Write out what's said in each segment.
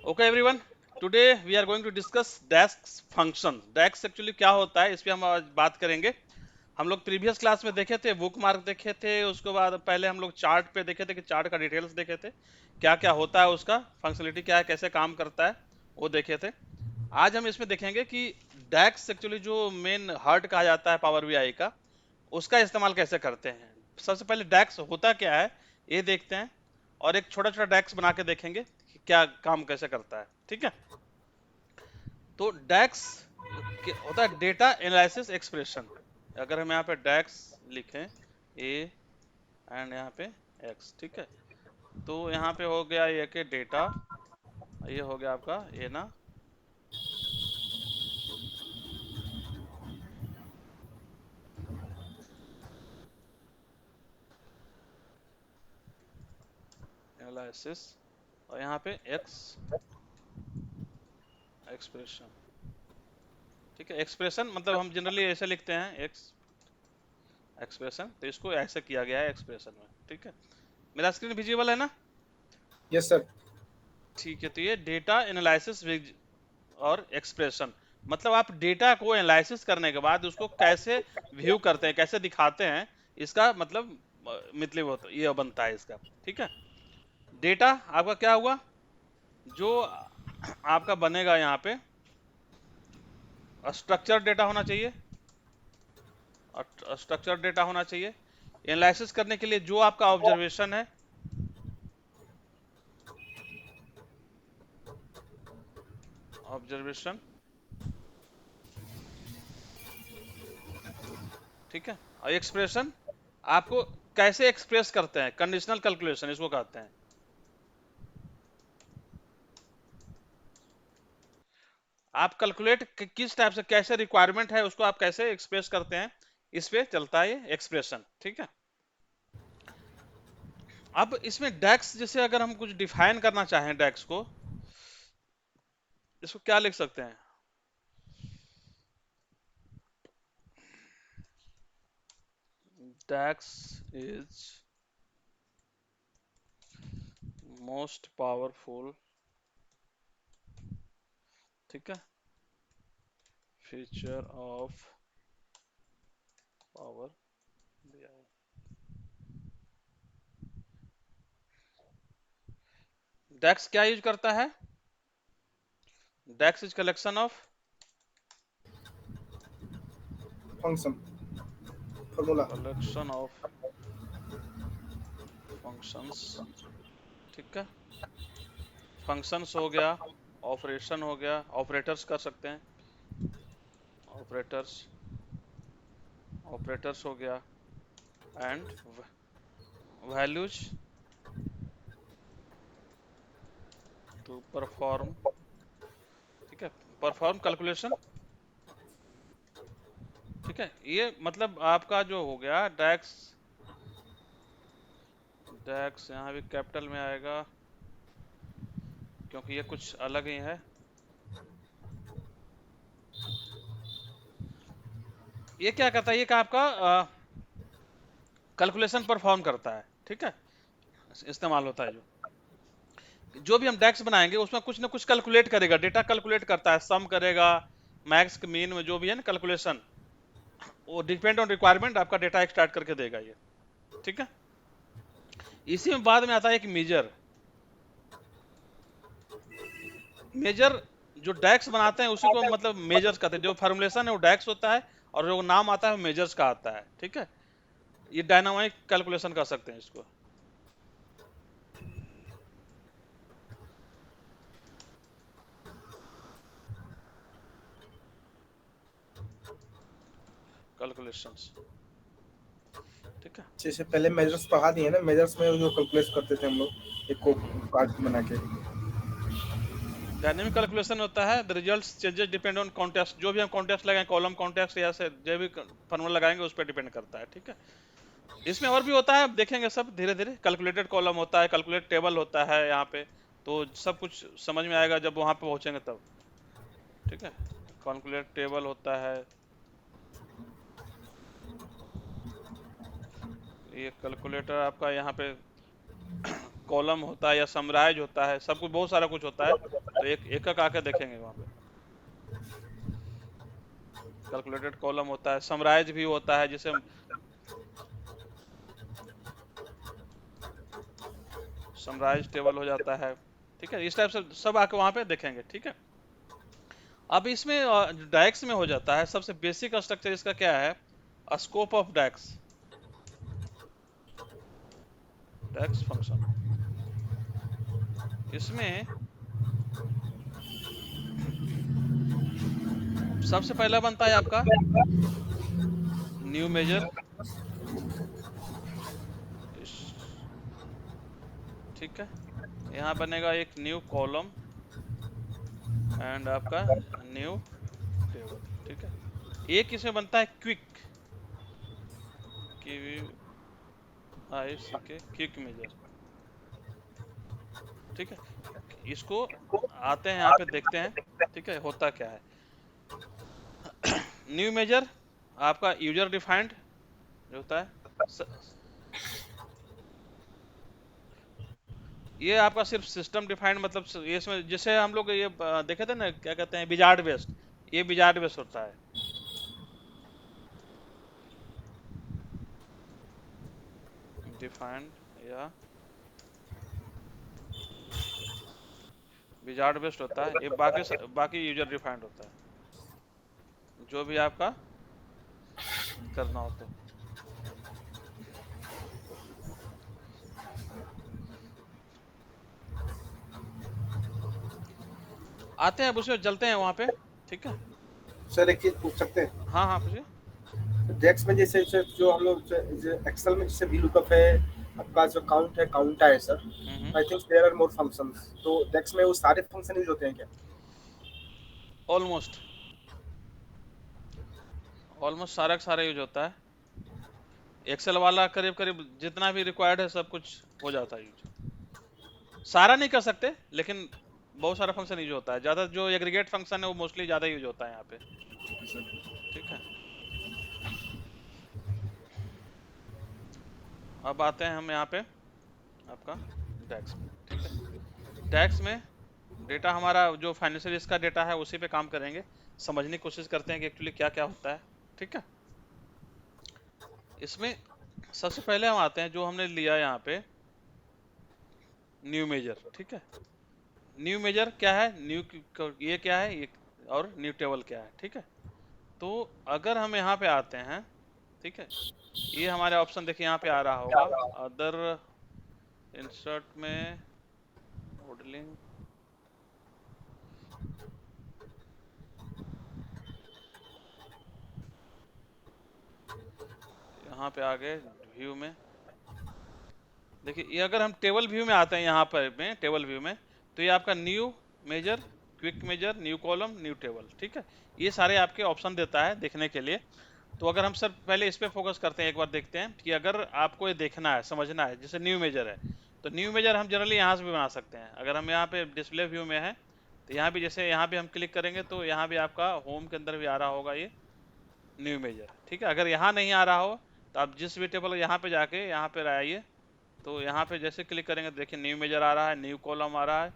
Okay everyone, today we are going to discuss desk function. Desk actually क्या होता है, इस पे हम आज बात करेंगे। हम लोग प्रीवियस क्लास में देखे थे, बुक मार्क देखे थे, उसके बाद पहले हम लोग चार्ट पे देखे थे कि चार्ट का डिटेल्स देखे थे, क्या क्या होता है, उसका फंक्शनलिटी क्या है, कैसे काम करता है, वो देखे थे। आज हम इसमें देखेंगे कि डेस्क एक्चुअली जो मेन हार्ट कहा जाता है पावर बीआई का, उसका इस्तेमाल कैसे करते हैं। सबसे पहले डेस्क होता क्या है ये देखते हैं, और एक छोटा छोटा डेस्क बना के देखेंगे कि क्या काम कैसे करता है। ठीक है, तो डेक्स होता है डेटा एनालिसिस एक्सप्रेशन। अगर हम यहाँ पे डेक्स लिखें ए एंड यहाँ पे एक्स, ठीक है, तो यहाँ पे हो गया ये के डेटा, ये हो गया आपका ए ना एनालिसिस, और यहाँ पे एक्स एक्सप्रेशन। ठीक है, एक्सप्रेशन मतलब हम जनरली ऐसे लिखते हैं एक्स एक्सप्रेशन, तो इसको ऐसे किया गया है एक्सप्रेशन में। ठीक है, मेरा स्क्रीन विजिबल है ना? Yes sir. ठीक है, तो ये डेटा एनालिसिस और एक्सप्रेशन, मतलब आप डेटा को एनालिसिस करने के बाद उसको कैसे व्यू करते हैं, कैसे दिखाते हैं, इसका मतलब मतलब ये बनता है इसका। ठीक है, डेटा आपका क्या हुआ, जो आपका बनेगा यहाँ पे स्ट्रक्चर डेटा होना चाहिए, और स्ट्रक्चर डेटा होना चाहिए। एनालिसिस करने के लिए जो आपका ऑब्जर्वेशन है, ऑब्जर्वेशन, ठीक है, और एक्सप्रेशन आपको कैसे एक्सप्रेस करते हैं, कंडीशनल कैलकुलेशन इसको कहते हैं। आप कैलकुलेट किस टाइप से, कैसे रिक्वायरमेंट है उसको आप कैसे एक्सप्रेस करते हैं, इस पे चलता है ये एक्सप्रेशन। ठीक है, अब इसमें डेक्स जैसे अगर हम कुछ डिफाइन करना चाहें डेक्स को, इसको क्या लिख सकते हैं? डेक्स इज मोस्ट पावरफुल, ठीक है, feature of power BI. DAX क्या यूज करता है? DAX is collection of function formula. Collection of functions. ठीक है, फंक्शंस हो गया, ऑपरेशन हो गया, ऑपरेटर्स कर सकते हैं, ऑपरेटर्स, ऑपरेटर्स हो गया, एंड वैल्यूज टू परफॉर्म, ठीक है, परफॉर्म कैलकुलेशन। ठीक है, ये मतलब आपका जो हो गया डेक्स, डेक्स यहाँ भी कैपिटल में आएगा क्योंकि ये कुछ अलग ही है। ये क्या करता है, ये क्या आपका कैलकुलेशन परफॉर्म करता है। ठीक है, इस्तेमाल होता है जो भी हम डेक्स बनाएंगे उसमें कुछ ना कुछ कैलकुलेट करेगा, डेटा कैलकुलेट करता है, सम करेगा, मैक्स मीन में जो भी है ना कैलकुलेशन, वो डिपेंड ऑन रिक्वायरमेंट आपका डेटा एक्सट्रैक्ट करके देगा ये। ठीक है, इसी में बाद में आता है एक मेजर। मेजर जो डेक्स बनाते हैं उसी को मतलब मेजर्स कहते हैं, जो फॉर्मुलेशन है वो डेक्स होता है, और जो नाम आता है वो मेजर्स का आता है। ठीक है, ये डायनामिक कैलकुलेशन कर सकते हैं इसको। कैलकुलेशंस, ठीक है। जैसे पहले मेजर्स पढ़ा दिए ना, मेजर्स में जो कैलकुलेट करते थे हम लोग एक को कार्ड बना के। डायनेमिक कैलकुलेशन होता है the results changes depend on context, जो भी हम कॉन्टेक्स्ट लगाएंगे, कॉलम कॉन्टेक्स्ट या से जो भी फॉर्मूला लगाएंगे उस पर डिपेंड करता है। ठीक है, इसमें और भी होता है, अब देखेंगे सब धीरे धीरे। कैलकुलेटेड कॉलम होता है, कैलकुलेट टेबल होता है यहाँ पे, तो सब कुछ समझ में आएगा जब वहां पे पहुंचेंगे तब। ठीक है, कैलकुलेट टेबल होता है, ये कैलकुलेटर आपका यहाँ पे कॉलम होता है या समराइज होता है, सब कुछ बहुत सारा कुछ होता है। तो एक एक एक आके देखेंगे वहाँ पे। कैलकुलेटेड कॉलम होता है, समराइज भी होता है, जिसे समराइज टेबल हो जाता है। ठीक है, इस टाइप से सब आके वहाँ पे देखेंगे। ठीक है, अब इसमें डायक्स में हो जाता है सबसे बेसिक स्ट्रक्चर इसका क्या है, स्कोप ऑफ डायक्स, डायक्स फंक्शन। इसमें सबसे पहला बनता है आपका न्यू मेजर। ठीक है, यहाँ बनेगा एक न्यू कॉलम एंड आपका न्यू टेबल। ठीक है, एक इसमें बनता है क्विक, क्विक मेजर। ठीक है, इसको आते हैं यहाँ पे देखते हैं। ठीक है, होता क्या है। न्यू मेजर आपका यूजर डिफाइंड जो होता है, ये आपका सिर्फ सिस्टम डिफाइंड, मतलब ये इसमें जैसे हम लोग ये देखे थे ना, क्या कहते हैं, विजार्ड बेस्ड, ये विजार्ड बेस्ड होता है। डिफाइंड या विजार्ड बेस्ड होता है, ये बाकी यूजर डिफाइंड होता है, जो भी आपका करना हो तो। आते हैं अब उसमें, चलते हैं वहां पे। ठीक है, सर एक चीज पूछ सकते हैं? हाँ हाँ पूछिए। डेक्स में जैसे जैसे जो हम लोग एक्सेल में जैसे वी लुकअप है, आपका जो काउंट है, काउंट है sir, I think there are more functions, तो डेक्स में वो सारे फंक्शन यूज होते हैं क्या? ऑलमोस्ट ऑलमोस्ट सारा का सारा यूज होता है। एक्सेल वाला करीब करीब जितना भी रिक्वायर्ड है सब कुछ हो जाता है यूज। सारा नहीं कर सकते, लेकिन बहुत सारा फंक्शन यूज होता है। ज्यादा जो एग्रीगेट फंक्शन है वो मोस्टली ज्यादा यूज होता है यहाँ पे। ठीक है, अब आते हैं हम यहाँ पे आपका डैक्स में। ठीक है, डैक्स में डेटा हमारा जो फाइनेंशियल इसका डेटा है उसी पे काम करेंगे, समझने की कोशिश करते हैं कि एक्चुअली क्या क्या होता है। ठीक है, इसमें सबसे पहले हम आते हैं जो हमने लिया यहाँ पे न्यू मेजर। ठीक है, न्यू मेजर क्या है, ये क्या है ये, और न्यू टेबल क्या है। ठीक है, तो अगर हम यहाँ पे आते हैं, ठीक है, ये हमारे ऑप्शन देखिए यहाँ पे आ रहा होगा, अदर इंसर्ट में मॉडलिंग, यहाँ पे आ गए व्यू में। देखिए ये अगर हम टेबल व्यू में आते हैं, यहाँ पर में टेबल व्यू में, तो ये आपका new measure, quick measure, new column, new table. ठीक है, ये सारे आपके ऑप्शन देता है देखने के लिए। तो अगर हम सर पहले इस पे फोकस करते हैं, एक बार देखते हैं कि अगर आपको ये देखना है, समझना है, जैसे न्यू मेजर है, तो न्यू मेजर हम जनरली यहाँ से भी बना सकते हैं। अगर हम यहाँ पे डिस्प्ले व्यू में है, तो यहाँ भी जैसे यहाँ भी हम क्लिक करेंगे तो यहाँ भी आपका होम के अंदर भी आ रहा होगा ये न्यू मेजर। ठीक है, अगर यहाँ नहीं आ रहा हो तो आप जिस भी टेबल यहाँ पे जाके यहाँ पे आइए, तो यहाँ पे जैसे क्लिक करेंगे तो देखिए न्यू मेजर आ रहा है, न्यू कॉलम आ रहा है,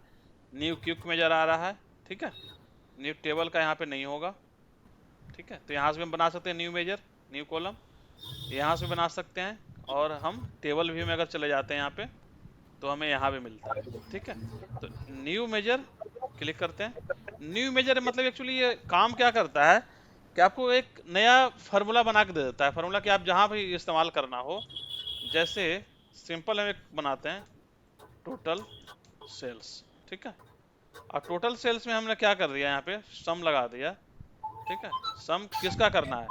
न्यू क्विक मेजर आ रहा है। ठीक है, न्यू टेबल का यहाँ पे नहीं होगा। ठीक है, तो यहाँ से भी हम बना सकते हैं न्यू मेजर, न्यू कॉलम, यहाँ से बना सकते हैं। और हम टेबल व्यू में अगर चले जाते हैं यहाँ पे, तो हमें यहाँ पे मिलता है। ठीक है, तो न्यू मेजर क्लिक करते हैं। न्यू मेजर मतलब एक्चुअली ये काम क्या करता है कि आपको एक नया फार्मूला बना के दे देता है। फार्मूला कि आप जहाँ भी इस्तेमाल करना हो, जैसे सिंपल हम एक बनाते हैं टोटल सेल्स। ठीक है, और टोटल सेल्स में हमने क्या कर दिया, यहाँ पे सम लगा दिया। ठीक है, सम किसका करना है,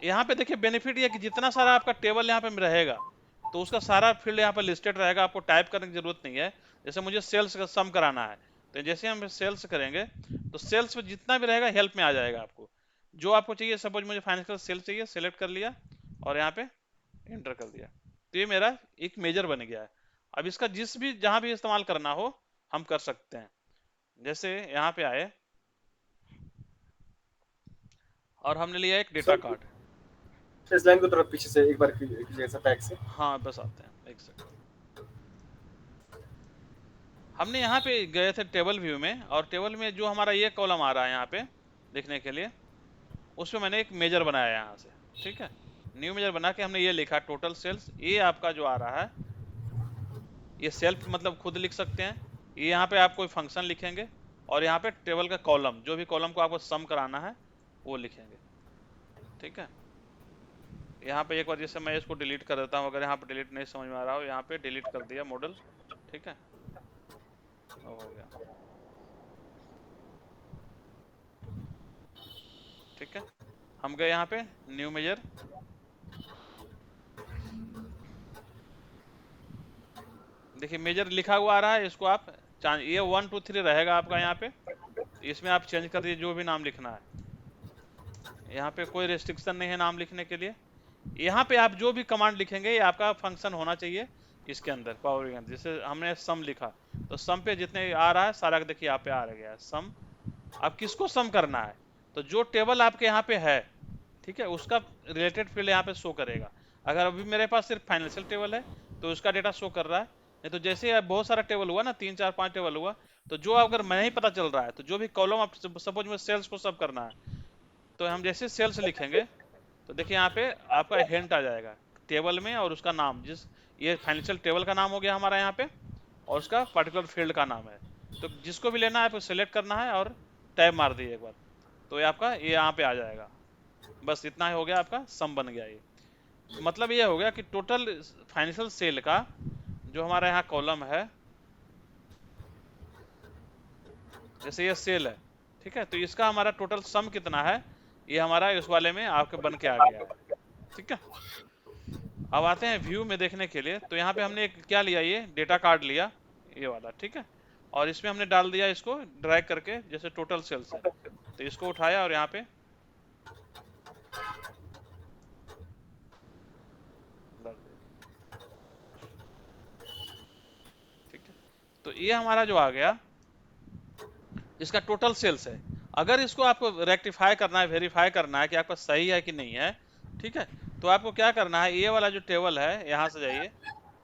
यहाँ पे देखिए बेनिफिट ये कि जितना सारा आपका टेबल यहाँ पे रहेगा, तो उसका सारा फील्ड यहाँ पे लिस्टेड रहेगा, आपको टाइप करने की जरूरत नहीं है। जैसे मुझे सेल्स का सम कराना है, तो जैसे हम सेल्स करेंगे तो सेल्स में जितना भी रहेगा हेल्प में आ जाएगा आपको, जो आपको चाहिए। सपोज मुझे फाइनेंशियल सेल्स चाहिए, सेलेक्ट कर लिया और यहाँ पे एंटर कर दिया, तो ये मेरा एक मेजर बन गया है। अब इसका जिस भी जहां भी इस्तेमाल करना हो हम कर सकते हैं। जैसे यहाँ पे आए और हमने लिया एक डेटा सर कार्ड। इस लाइन को थोड़ा पीछे से एक बार जैसा बैक से। हाँ बस आते हैं, एक सेकंड। हमने यहाँ पे गए थे टेबल व्यू में, और टेबल में जो हमारा ये कॉलम आ रहा है यहाँ पे देखने के लिए, उसमें मैंने एक मेजर बनाया यहाँ से, ठीक है। न्यू मेजर बना के हमने ये लिखा टोटल सेल्स। ये आपका जो आ रहा है, ये सेल्फ मतलब खुद लिख सकते हैं। ये यहाँ पे आप कोई फंक्शन लिखेंगे, और यहाँ पे टेबल का कॉलम, जो भी कॉलम को आपको सम कराना है वो लिखेंगे, ठीक है। यहाँ पे एक बार जैसे मैं इसको डिलीट कर देता हूँ, अगर यहाँ पे डिलीट नहीं समझ में आ रहा हो, यहाँ पे डिलीट कर दिया मॉडल, ठीक है, हो गया, ठीक है। हम गए यहाँ पे न्यू मेजर, देखिए मेजर लिखा हुआ आ रहा है, इसको आप ये 1 2 3 रहेगा आपका यहाँ पे, इसमें आप चेंज कर दीजिए जो भी नाम लिखना है। यहाँ पे कोई रेस्ट्रिक्शन नहीं है नाम लिखने के लिए। यहाँ पे आप जो भी कमांड लिखेंगे ये आपका फंक्शन होना चाहिए इसके अंदर पावर के अंदर। जैसे हमने सम लिखा, तो सम पे जितने आ रहा है सारा देखिए यहाँ पे आ गया है सम। अब किसको सम करना है, तो जो टेबल आपके यहाँ पे है, ठीक है, उसका रिलेटेड फील्ड यहाँ पे शो करेगा। अगर अभी मेरे पास सिर्फ फाइनेंशियल टेबल है तो उसका डेटा शो कर रहा है, नहीं तो जैसे बहुत सारा टेबल हुआ ना, 3 4 5 टेबल हुआ, तो जो अगर मैं नहीं पता चल रहा है, तो जो भी कॉलम आप सपोज में सेल्स को सब करना है, तो हम जैसे सेल्स लिखेंगे तो देखिए यहाँ पे आपका हिंट आ जाएगा टेबल में, और उसका नाम, जिस ये फाइनेंशियल टेबल का नाम हो गया हमारा यहाँ पे, और उसका पर्टिकुलर फील्ड का नाम है। तो जिसको भी लेना है आपको सेलेक्ट करना है और टैब मार दिए एक बार, तो ये आपका ये यहाँ पे आ जाएगा। बस इतना ही हो गया, आपका सम बन गया ये। मतलब ये हो गया कि टोटल फाइनेंशियल सेल का जो हमारा यहाँ कॉलम है, जैसे ये सेल है, ठीक है, तो इसका हमारा टोटल सम कितना है, ये हमारा इस वाले में आपके बन के आ गया है, ठीक है। अब आते हैं व्यू में देखने के लिए, तो यहाँ पे हमने एक क्या लिया, ये डेटा कार्ड लिया ये वाला, ठीक है, और इसमें हमने डाल दिया इसको ड्रैग करके, जैसे टोटल सेल्स है, तो इसको उठाया और यहाँ पे डाल दिया, ठीक है। तो ये हमारा जो आ गया, इसका टोटल सेल्स है। अगर इसको आपको रेक्टिफाई करना है, वेरीफाई करना है कि आपका सही है कि नहीं है, ठीक है, तो आपको क्या करना है, ये वाला जो टेबल है यहाँ से जाइए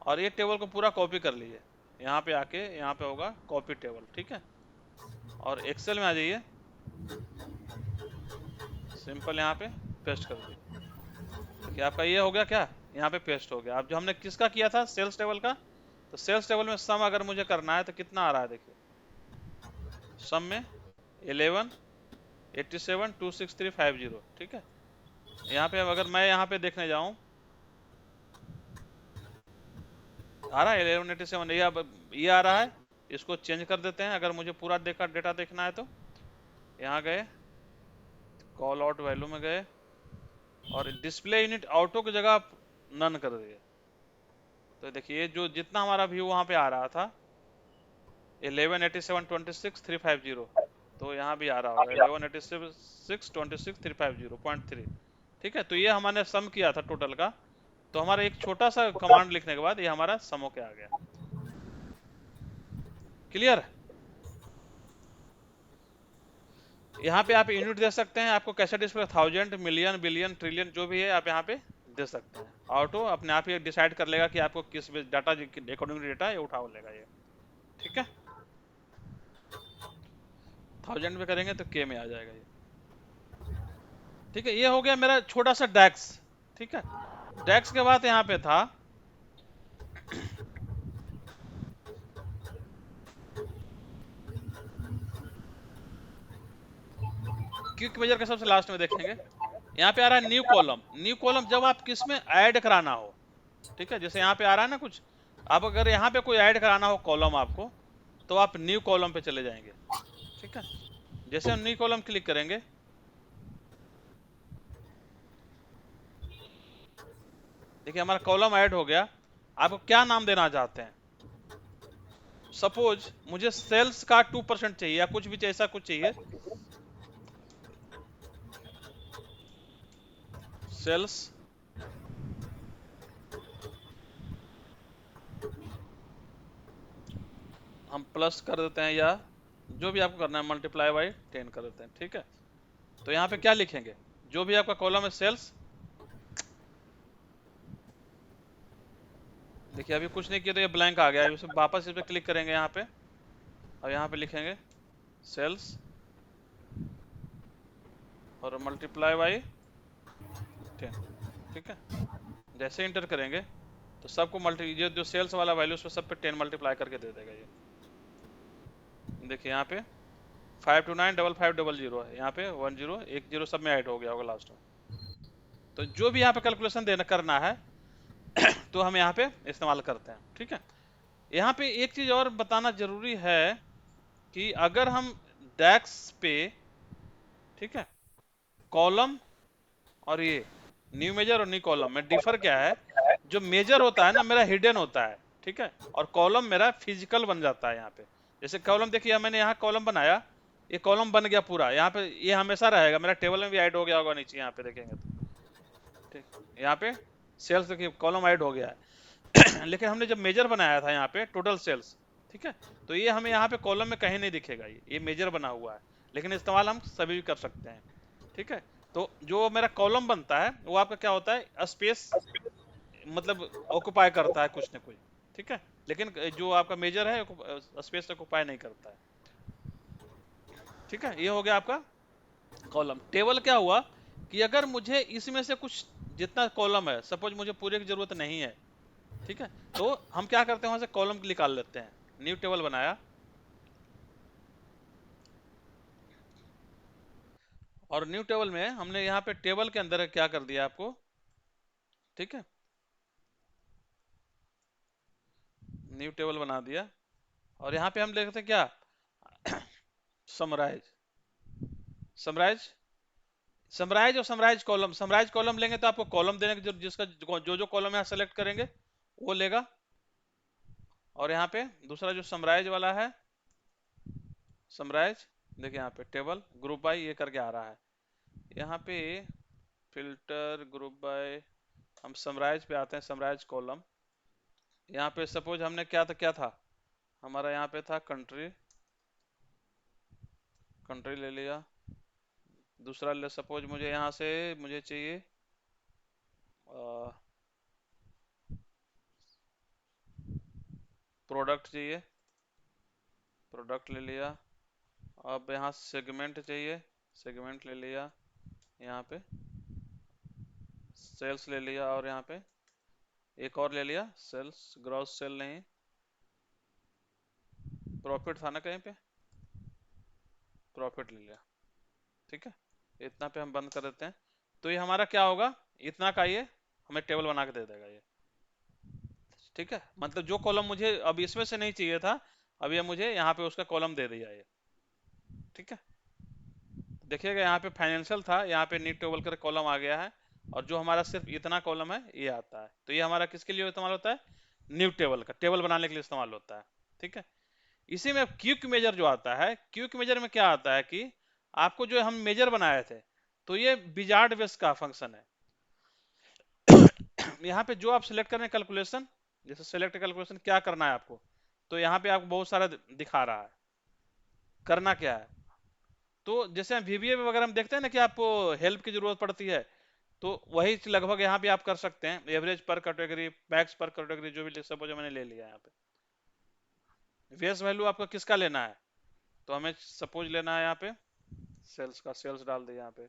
और ये टेबल को पूरा कॉपी कर लीजिए, यहाँ पे आके यहाँ पे होगा कॉपी टेबल, ठीक है, और एक्सेल में आ जाइए, सिंपल यहाँ पे पेस्ट कर दीजिए। देखिए आपका ये हो गया, क्या यहाँ पे पेस्ट हो गया। अब जो हमने किसका किया था, सेल्स टेबल का, तो सेल्स टेबल में सम अगर मुझे करना है तो कितना आ रहा है, देखिए सम में 11 87 26350, ठीक है। यहाँ पे अगर मैं यहाँ पे देखने जाऊं, आ रहा है 1187, ये आ रहा है। इसको चेंज कर देते हैं, अगर मुझे पूरा डेटा देखना है तो यहाँ गए, कॉल आउट वैल्यू में गए, और डिस्प्ले यूनिट ऑटो की जगह नन कर दिए। तो देखिए जो जितना हमारा व्यू वहाँ पे आ रहा था 11 87 26 350, तो यहाँ भी आ रहा होगा 11 86 26 350.3, ठीक है। तो ये हमने सम किया था टोटल का, तो हमारा एक छोटा सा कमांड लिखने के बाद ये हमारा सम होके आ गया। क्लियर? यहाँ पे आप यूनिट दे सकते हैं, आपको कैसे डिस्प्ले 1000 मिलियन बिलियन ट्रिलियन जो भी है आप यहाँ पे दे सकते हैं। ऑटो अपने आप ही डिसाइड कर लेगा कि आपको किस डाटा अकॉर्डिंग डेटा है उठा लेगा ये, ठीक है। 1000 में करेंगे तो के में आ जाएगा ये, ठीक है। ये हो गया मेरा छोटा सा डैक्स, ठीक है। डैक्स के बाद यहाँ पे था क्विक मेजर के सबसे लास्ट में देखेंगे। यहाँ पे आ रहा है न्यू कॉलम। न्यू कॉलम जब आप किस में ऐड कराना हो, ठीक है, जैसे यहाँ पे आ रहा है ना कुछ, आप अगर यहाँ पे कोई ऐड कराना हो कॉलम आपको, तो आप न्यू कॉलम पे चले जाएंगे, ठीक है। जैसे हम न्यू कॉलम क्लिक करेंगे, देखिए हमारा कॉलम ऐड हो गया। आपको क्या नाम देना चाहते हैं, सपोज मुझे सेल्स का 2% चाहिए या कुछ भी ऐसा कुछ चाहिए, सेल्स हम प्लस कर देते हैं, या जो भी आपको करना है मल्टीप्लाई बाई 10 कर देते हैं, ठीक है। तो यहाँ पे क्या लिखेंगे, जो भी आपका कॉलम है सेल्स, देखिए अभी कुछ नहीं किया तो ये ब्लैंक आ गया है, वापस इस पे क्लिक करेंगे यहाँ पे, और यहाँ पे लिखेंगे सेल्स और मल्टीप्लाई बाई 10। ठीक है, जैसे इंटर करेंगे तो सबको मल्टी, ये जो सेल्स वाला वैल्यू उस पर सब पे 10 मल्टीप्लाई करके दे देगा ये। देखिए यहाँ पे 5295500 है, यहाँ पे 10 एक जीरो सब में ऐड हो गया होगा लास्ट में। तो जो भी यहाँ पे कैलकुलेशन देना करना है तो हम यहाँ पे इस्तेमाल करते हैं। ठीक है, यहाँ पे एक चीज और बताना जरूरी है कि अगर हम डैक्स पे, ठीक है, कॉलम और ये न्यू मेजर और न्यू कॉलम में डिफर क्या है, जो मेजर होता है ना मेरा हिडन होता है, ठीक है, और कॉलम मेरा फिजिकल बन जाता है यहाँ पे। जैसे कॉलम देखिए मैंने यहाँ कॉलम बनाया, ये कॉलम बन गया पूरा, यहाँ पे ये हमेशा रहेगा, मेरा टेबल में भी ऐड हो गया होगा नीचे यहाँ पे देखेंगे तो। ठीक, यहाँ पे सेल्स देखिए कॉलम ऐड हो गया है लेकिन हमने जब मेजर बनाया था यहाँ पे टोटल सेल्स, ठीक है, तो ये हमें यहाँ पे कॉलम में कहीं नहीं दिखेगा, ये मेजर बना हुआ है, लेकिन इस्तेमाल हम सभी भी कर सकते हैं। ठीक है, तो जो मेरा कॉलम बनता है वो आपका क्या होता है, स्पेस मतलब ऑक्युपाई करता है कुछ ना कुछ। ठीक है, लेकिन जो आपका मेजर है स्पेस ऑक्युपाई नहीं करता है। ठीक है, ये हो गया आपका कॉलम। टेबल क्या हुआ कि अगर मुझे इसमें से कुछ, जितना कॉलम है सपोज मुझे पूरे की जरूरत नहीं है, ठीक है, तो हम क्या करते हैं वहां से कॉलम निकाल लेते हैं। न्यू टेबल बनाया और न्यू टेबल में हमने यहाँ पे टेबल के अंदर क्या कर दिया आपको, ठीक है, न्यू टेबल बना दिया और यहाँ पे हम लिखते हैं क्या, समराइज। समराइज, समराइज और समराइज कॉलम, समराइज कॉलम लेंगे तो आपको कॉलम देने की जिसका जो जो कॉलम यहाँ सेलेक्ट करेंगे वो लेगा। और यहाँ पे दूसरा जो समराइज वाला है, समराइज, देखिए यहाँ पे टेबल ग्रुप बाय ये करके आ रहा है, यहाँ पे फिल्टर ग्रुप बाय, हम समराइज पे आते हैं, समराइज कॉलम। यहाँ पे सपोज हमने क्या था हमारा, यहाँ पे था कंट्री, कंट्री ले लिया। दूसरा ले सपोज मुझे यहाँ से मुझे चाहिए प्रोडक्ट चाहिए, प्रोडक्ट ले लिया। अब यहाँ सेगमेंट चाहिए, सेगमेंट ले लिया। यहाँ पे सेल्स ले लिया और यहाँ पे एक और ले लिया सेल्स, ग्रॉस सेल नहीं, प्रॉफिट था ना कहीं पे, प्रॉफिट ले लिया। ठीक है, इतना पे हम बंद कर देते हैं। तो ये हमारा क्या होगा, इतना का ये हमें टेबल बना के दे देगा ये। ठीक है, मतलब जो कॉलम मुझे अब इसमें से नहीं चाहिए था, अब ये मुझे यहाँ पे उसका कॉलम दे दिया ये। ठीक है, देखिएगा यहाँ पे फाइनेंशियल था, यहाँ पे नीड टेबल कर कॉलम आ गया है, और जो हमारा सिर्फ इतना कॉलम है ये आता है। तो ये हमारा किसके लिए इस्तेमाल होता है, न्यू टेबल का, टेबल बनाने के लिए इस्तेमाल होता है। ठीक है, इसी में क्विक मेजर जो आता है, क्विक मेजर में क्या आता है कि आपको जो हम मेजर बनाए थे, तो ये बिजार्ड बेस का फंक्शन है। यहाँ पे जो आप सिलेक्ट करें कैलकुलेशन, जैसे सेलेक्ट कैलकुलेशन क्या करना है आपको, तो यहाँ पे आपको बहुत सारा दिखा रहा है करना क्या है। तो जैसे हम वीबीए वगैरह में देखते हैं ना कि आपको हेल्प की जरूरत पड़ती है, तो वही लगभग यहाँ भी आप कर सकते हैं, एवरेज पर कैटेगरी, मैक्स पर कैटेगरी, जो भी सपोज मैंने ले लिया यहाँ पे। वेस वैल्यू आपको किसका लेना है, तो हमें सपोज लेना है यहाँ पे सेल्स का, सेल्स डाल दिया यहाँ पे।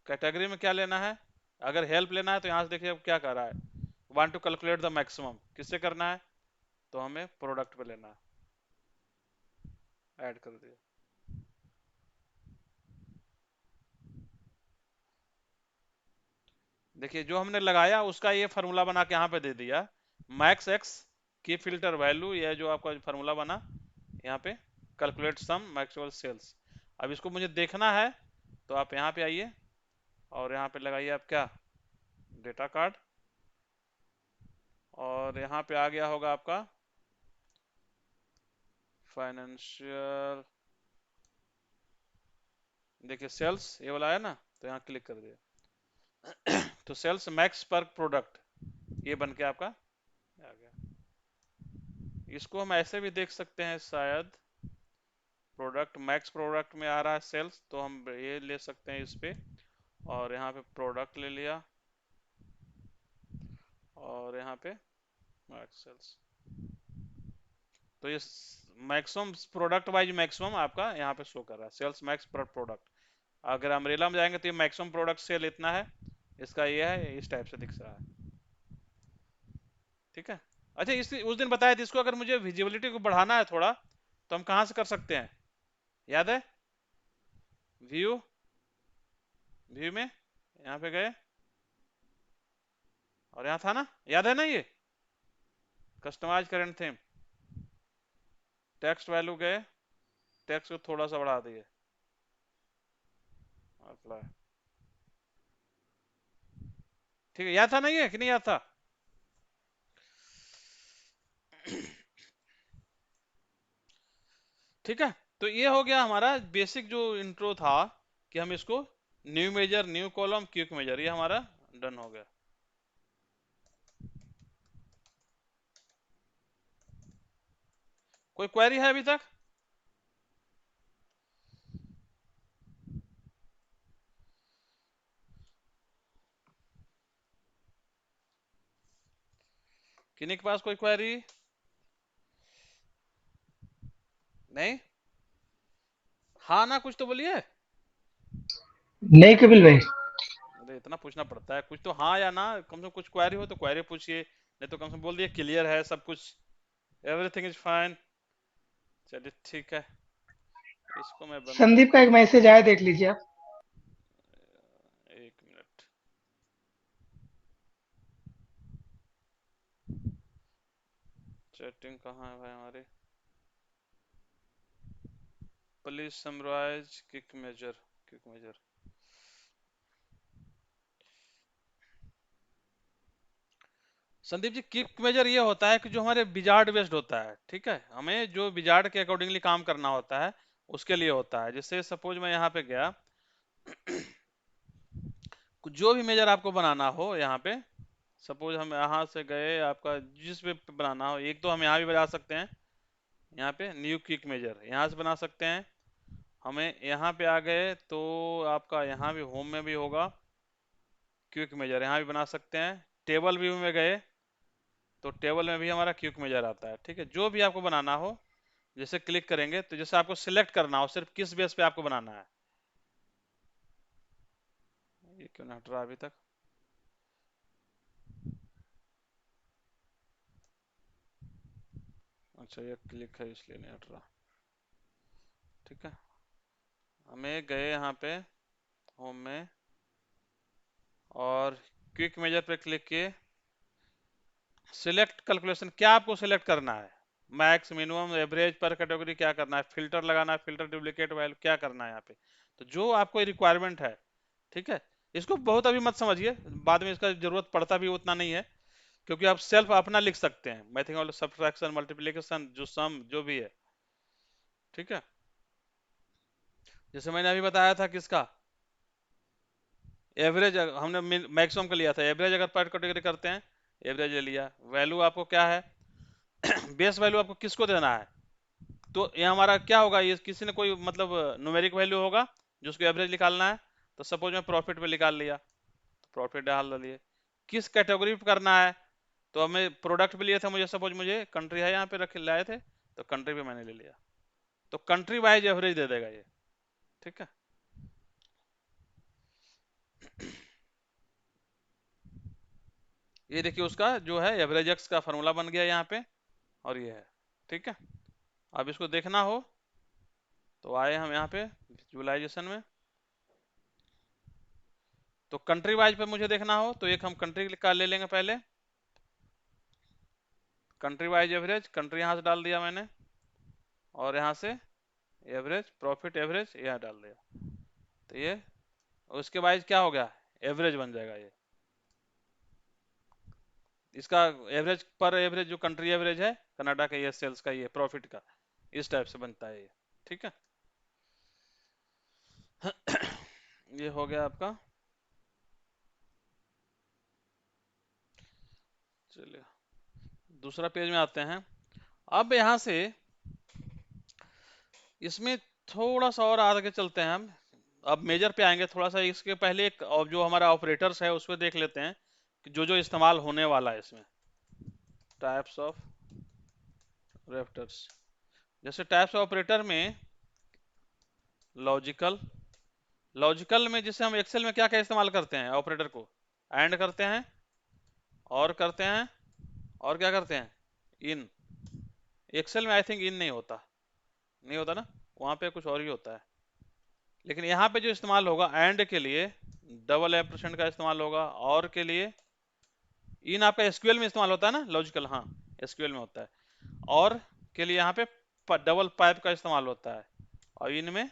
कैटेगरी में क्या लेना है, अगर हेल्प लेना है तो यहाँ से देखिए अब क्या कर रहा है, want to calculate the maximum, किससे करना है, तो हमें प्रोडक्ट पे लेना है, ऐड कर दिया। देखिए जो हमने लगाया उसका ये फार्मूला बना के यहाँ पे दे दिया, मैक्स एक्स की फिल्टर वैल्यू, ये जो आपका फार्मूला बना यहाँ पे, कैलकुलेट सम मैक्सिमल सेल्स। अब इसको मुझे देखना है तो आप यहाँ पे आइए और यहाँ पे लगाइए आप क्या, डेटा कार्ड, और यहाँ पे आ गया होगा आपका फाइनेंशियल, देखिए सेल्स ये वाला है ना, तो यहाँ क्लिक कर दिया तो सेल्स मैक्स पर प्रोडक्ट ये बन के आपका आ गया। इसको हम ऐसे भी देख सकते हैं शायद, प्रोडक्ट मैक्स प्रोडक्ट में आ रहा है सेल्स, तो हम ये ले सकते हैं इस पे, और यहाँ पे प्रोडक्ट ले लिया और यहाँ पे मैक्स सेल्स। तो ये मैक्सिमम प्रोडक्ट वाइज मैक्सिमम आपका यहाँ पे शो कर रहा है, सेल्स मैक्स पर प्रोडक्ट। अगर अम्ब्रेला में जाएंगे तो ये मैक्सिमम प्रोडक्ट सेल इतना है, इसका ये है, इस टाइप से दिख रहा है। ठीक है। अच्छा, इस उस दिन बताया था इसको अगर मुझे विजिबिलिटी को बढ़ाना है थोड़ा, तो हम कहाँ से कर सकते हैं, याद है? व्यू, व्यू में यहाँ पे गए और यहाँ था ना, याद है ना, ये customize current theme, text value गए, टेक्स्ट को थोड़ा सा बढ़ा दिए, अप्लाई। ठीक है, याद था ना ये कि नहीं याद था? ठीक है, तो ये हो गया हमारा बेसिक जो इंट्रो था कि हम इसको new measure, new column, quick measure, ये हमारा डन हो गया। कोई क्वेरी है अभी तक? किन्हीं के पास कोई क्वेरी? नहीं? हाँ ना, कुछ तो बोलिए। नहीं कपिल भाई। अरे इतना पूछना पड़ता है, कुछ तो हाँ या ना, कम से कम कुछ क्वेरी हो तो क्वेरी पूछिए, नहीं तो कम से कम बोल दिए क्लियर है सब कुछ, एवरीथिंग इज फाइन। चलिए ठीक है, इसको मैं बंद कर, संदीप का एक मैसेज आया, देख लीजिए आप। एक मिनट, चैटिंग कहाँ है भाई हमारी? Please summarize quick measure, quick measure. Sandeep ji, quick measure ये होता है कि जो हमारे विजार्ड बेस्ड होता है, ठीक है, हमें जो विजार्ड के अकॉर्डिंगली काम करना होता है उसके लिए होता है। जैसे सपोज मैं यहाँ पे गया, जो भी मेजर आपको बनाना हो यहाँ पे, सपोज हम यहाँ से गए, आपका जिस पे बनाना हो, एक तो हम यहाँ भी बना सकते हैं, यहाँ पे न्यू क्विक मेजर यहाँ से बना सकते हैं। हमें यहाँ पे आ गए तो आपका यहाँ भी होम में भी होगा क्विक मेजर, यहाँ भी बना सकते हैं। टेबल व्यू में गए तो टेबल में भी हमारा क्विक मेजर आता है। ठीक है, जो भी आपको बनाना हो, जैसे क्लिक करेंगे तो जैसे आपको सिलेक्ट करना हो सिर्फ किस बेस पे आपको बनाना है। ये क्यों नहीं हट रहा अभी तक? अच्छा, ये क्लिक है इसलिए नहीं हट रहा। ठीक है, हमें गए यहाँ पे होम में और क्विक मेजर पे क्लिक किए, सिलेक्ट कैलकुलेशन, क्या आपको सिलेक्ट करना है, मैक्स, मिनिमम, एवरेज, पर कैटेगरी, क्या करना है, फिल्टर लगाना है, फिल्टर डुप्लीकेट वैल्यू क्या करना है यहाँ पे, तो जो आपको रिक्वायरमेंट है। ठीक है, इसको बहुत अभी मत समझिए, बाद में इसका जरूरत पड़ता भी उतना नहीं है, क्योंकि आप सेल्फ अपना लिख सकते हैं, मैथमेटिकल सब्ट्रैक्शन, मल्टीप्लिकेशन, जो सम जो भी है। ठीक है, जैसे मैंने अभी बताया था किसका, एवरेज हमने मैक्सिमम का लिया था, एवरेज अगर पर कैटेगरी करते हैं, एवरेज ले लिया। वैल्यू आपको क्या है, बेस वैल्यू आपको किसको देना है, तो ये हमारा क्या होगा, ये किसी ने कोई मतलब न्यूमेरिक वैल्यू होगा जो उसको एवरेज निकालना है, तो सपोज मैं प्रॉफिट पे निकाल लिया, तो प्रॉफिट डाल लिए। किस कैटेगरी पे करना है, तो हमें प्रोडक्ट पे लिए थे, मुझे सपोज मुझे कंट्री है यहाँ पे रख लाए थे, तो कंट्री पे मैंने ले लिया, तो कंट्री वाइज एवरेज दे देगा ये। ठीक है, ये देखिए उसका जो है एवरेज एक्स का फॉर्मूला बन गया यहाँ पे, और ये है। ठीक है, अब इसको देखना हो तो आए हम यहाँ पे विजुअलाइजेशन में, तो कंट्री वाइज पे मुझे देखना हो तो एक हम कंट्री का ले लेंगे पहले, कंट्री वाइज एवरेज, कंट्री यहाँ से डाल दिया मैंने, और यहाँ से एवरेज, प्रॉफिट एवरेज यहाँ डाल दिया, तो ये उसके वाइज क्या हो गया, एवरेज बन जाएगा ये। इसका एवरेज पर एवरेज जो कंट्री एवरेज है कनाडा का, ये सेल्स का, ये प्रॉफिट का, इस टाइप से बनता है ये। ठीक है, ये हो गया आपका। चलिए दूसरा पेज में आते हैं। अब यहाँ से इसमें थोड़ा सा और आगे चलते हैं हम, अब मेजर पे आएंगे थोड़ा सा, इसके पहले एक जो हमारा ऑपरेटर्स है उस पर देख लेते हैं कि जो जो इस्तेमाल होने वाला है इसमें, टाइप्स ऑफ ऑपरेटर्स। जैसे टाइप्स ऑफ ऑपरेटर में लॉजिकल, लॉजिकल में जिसे हम एक्सेल में क्या क्या इस्तेमाल करते हैं ऑपरेटर को, एंड करते हैं, और करते हैं, और क्या करते हैं, इन। एक्सेल में आई थिंक इन नहीं होता, नहीं होता ना, वहां पे कुछ और ही होता है। लेकिन यहाँ पे जो इस्तेमाल होगा एंड के लिए डबल एम्परसेंड का इस्तेमाल होगा, और के लिए इन आपका एसक्यूएल में इस्तेमाल होता है ना, लॉजिकल, हाँ एसक्यूएल में होता है, और के लिए यहाँ पे डबल पाइप का इस्तेमाल होता है, और इनमें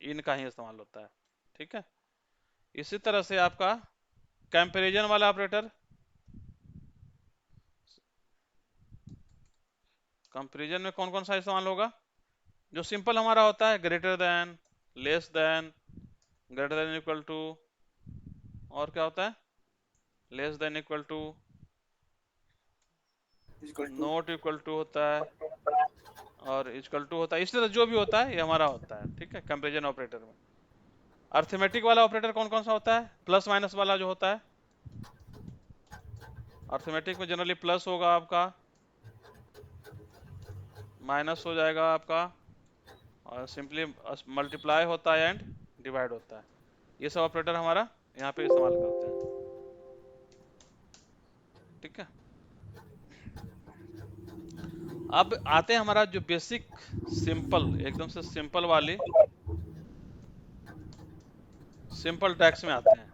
इन का ही इस्तेमाल होता है। ठीक है, इसी तरह से आपका कंपैरिजन वाला ऑपरेटर, कंपैरिजन में कौन कौन सा इस्तेमाल होगा, जो सिंपल हमारा होता है greater than, less than, greater than equal to, और क्या होता है, less than equal to, not equal to होता है, और इक्वल टू होता है। इस तरह जो भी होता है ये हमारा होता है। ठीक है, कंपैरिजन ऑपरेटर में। अर्थमेटिक वाला ऑपरेटर कौन कौन सा होता है, प्लस माइनस वाला जो होता है, अर्थमेटिक में जनरली प्लस होगा आपका, माइनस हो जाएगा आपका, और सिंपली मल्टीप्लाई होता है एंड डिवाइड होता है। ये सब ऑपरेटर हमारा यहाँ पे इस्तेमाल करते हैं। ठीक है, अब आते हैं हमारा जो बेसिक सिंपल, एकदम से सिंपल वाली सिंपल टैक्स में आते हैं।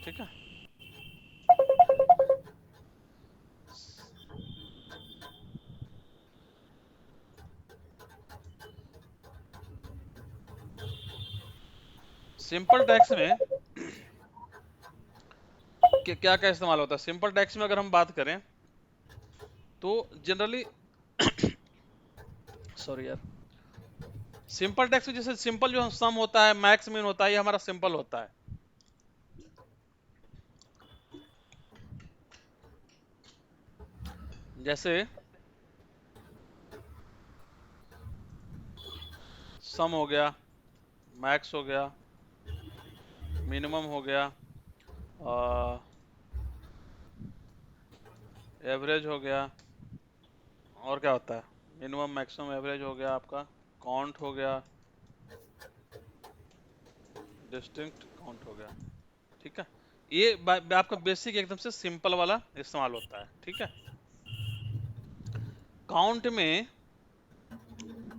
ठीक है, सिंपल टैक्स में क्या क्या इस्तेमाल होता है। सिंपल टैक्स में अगर हम बात करें तो जनरली सॉरी यार, सिंपल टैक्स में जैसे सिंपल जो सम होता है, मैक्स मीन होता है, ये हमारा सिंपल होता है। जैसे सम हो गया, मैक्स हो गया, मिनिमम हो गया, एवरेज हो गया, और क्या होता है, मिनिमम मैक्सिमम एवरेज हो गया आपका, काउंट हो गया, डिस्टिंक्ट काउंट हो गया। ठीक है, ये आपका बेसिक एकदम से सिंपल वाला इस्तेमाल होता है। ठीक है, काउंट में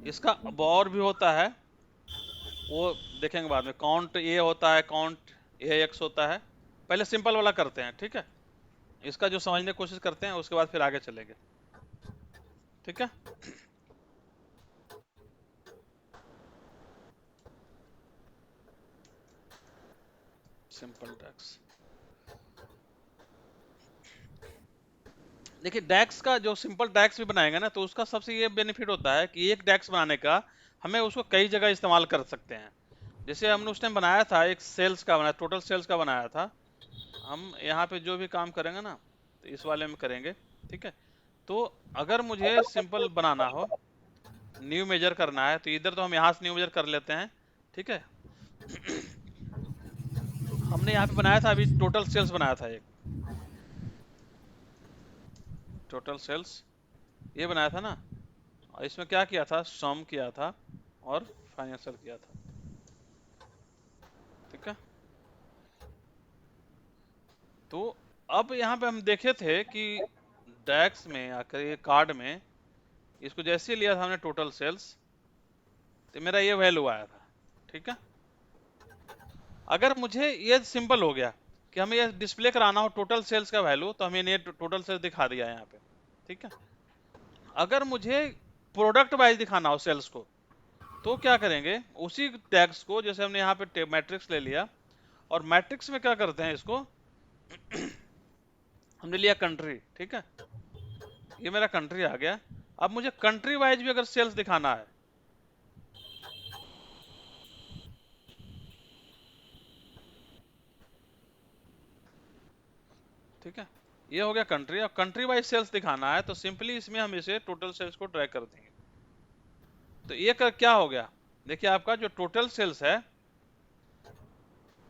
इसका और भी होता है, वो देखेंगे बाद में। काउंट ए होता है, काउंट ए एक्स होता है। पहले सिंपल वाला करते हैं। ठीक है, इसका जो समझने की कोशिश करते हैं, उसके बाद फिर आगे चलेंगे। ठीक है, सिंपल टैक्स। देखिए डैक्स का जो सिंपल डैक्स भी बनाएगा ना, तो उसका सबसे ये बेनिफिट होता है कि एक डैक्स बनाने का हमें उसको कई जगह इस्तेमाल कर सकते हैं। जैसे हमने उस टाइम बनाया था, एक सेल्स का बनाया, टोटल सेल्स का बनाया था। हम यहाँ पे जो भी काम करेंगे ना, तो इस वाले में करेंगे। ठीक है, तो अगर मुझे सिंपल बनाना हो, न्यू मेजर करना है, तो इधर तो हम यहाँ से न्यू मेजर कर लेते हैं। ठीक है, हमने यहाँ पे बनाया था, अभी टोटल सेल्स बनाया था, एक टोटल सेल्स ये बनाया था ना, और इसमें क्या किया था, सम किया था और फाइनेंशियल किया था। ठीक है, तो अब यहाँ पे हम देखे थे कि डैक्स में आकर ये कार्ड में इसको जैसे लिया था हमने टोटल सेल्स, तो मेरा ये वैल्यू आया था। ठीक है, अगर मुझे ये सिंपल हो गया कि हमें ये डिस्प्ले कराना हो टोटल सेल्स का वैल्यू, तो हमें ये टोटल सेल्स दिखा दिया यहाँ पे। ठीक है, अगर मुझे प्रोडक्ट वाइज दिखाना हो सेल्स को, तो क्या करेंगे, उसी टैग्स को, जैसे हमने यहाँ पे मैट्रिक्स ले लिया, और मैट्रिक्स में क्या करते हैं, इसको हमने लिया कंट्री। ठीक है, ये मेरा कंट्री आ गया। अब मुझे कंट्री वाइज भी अगर सेल्स दिखाना है, ठीक है, ये हो गया कंट्री। अब कंट्री वाइज सेल्स दिखाना है, तो सिंपली इसमें हम इसे टोटल सेल्स को ड्रैग कर देंगे। तो ये क्या हो गया, देखिए आपका जो टोटल सेल्स है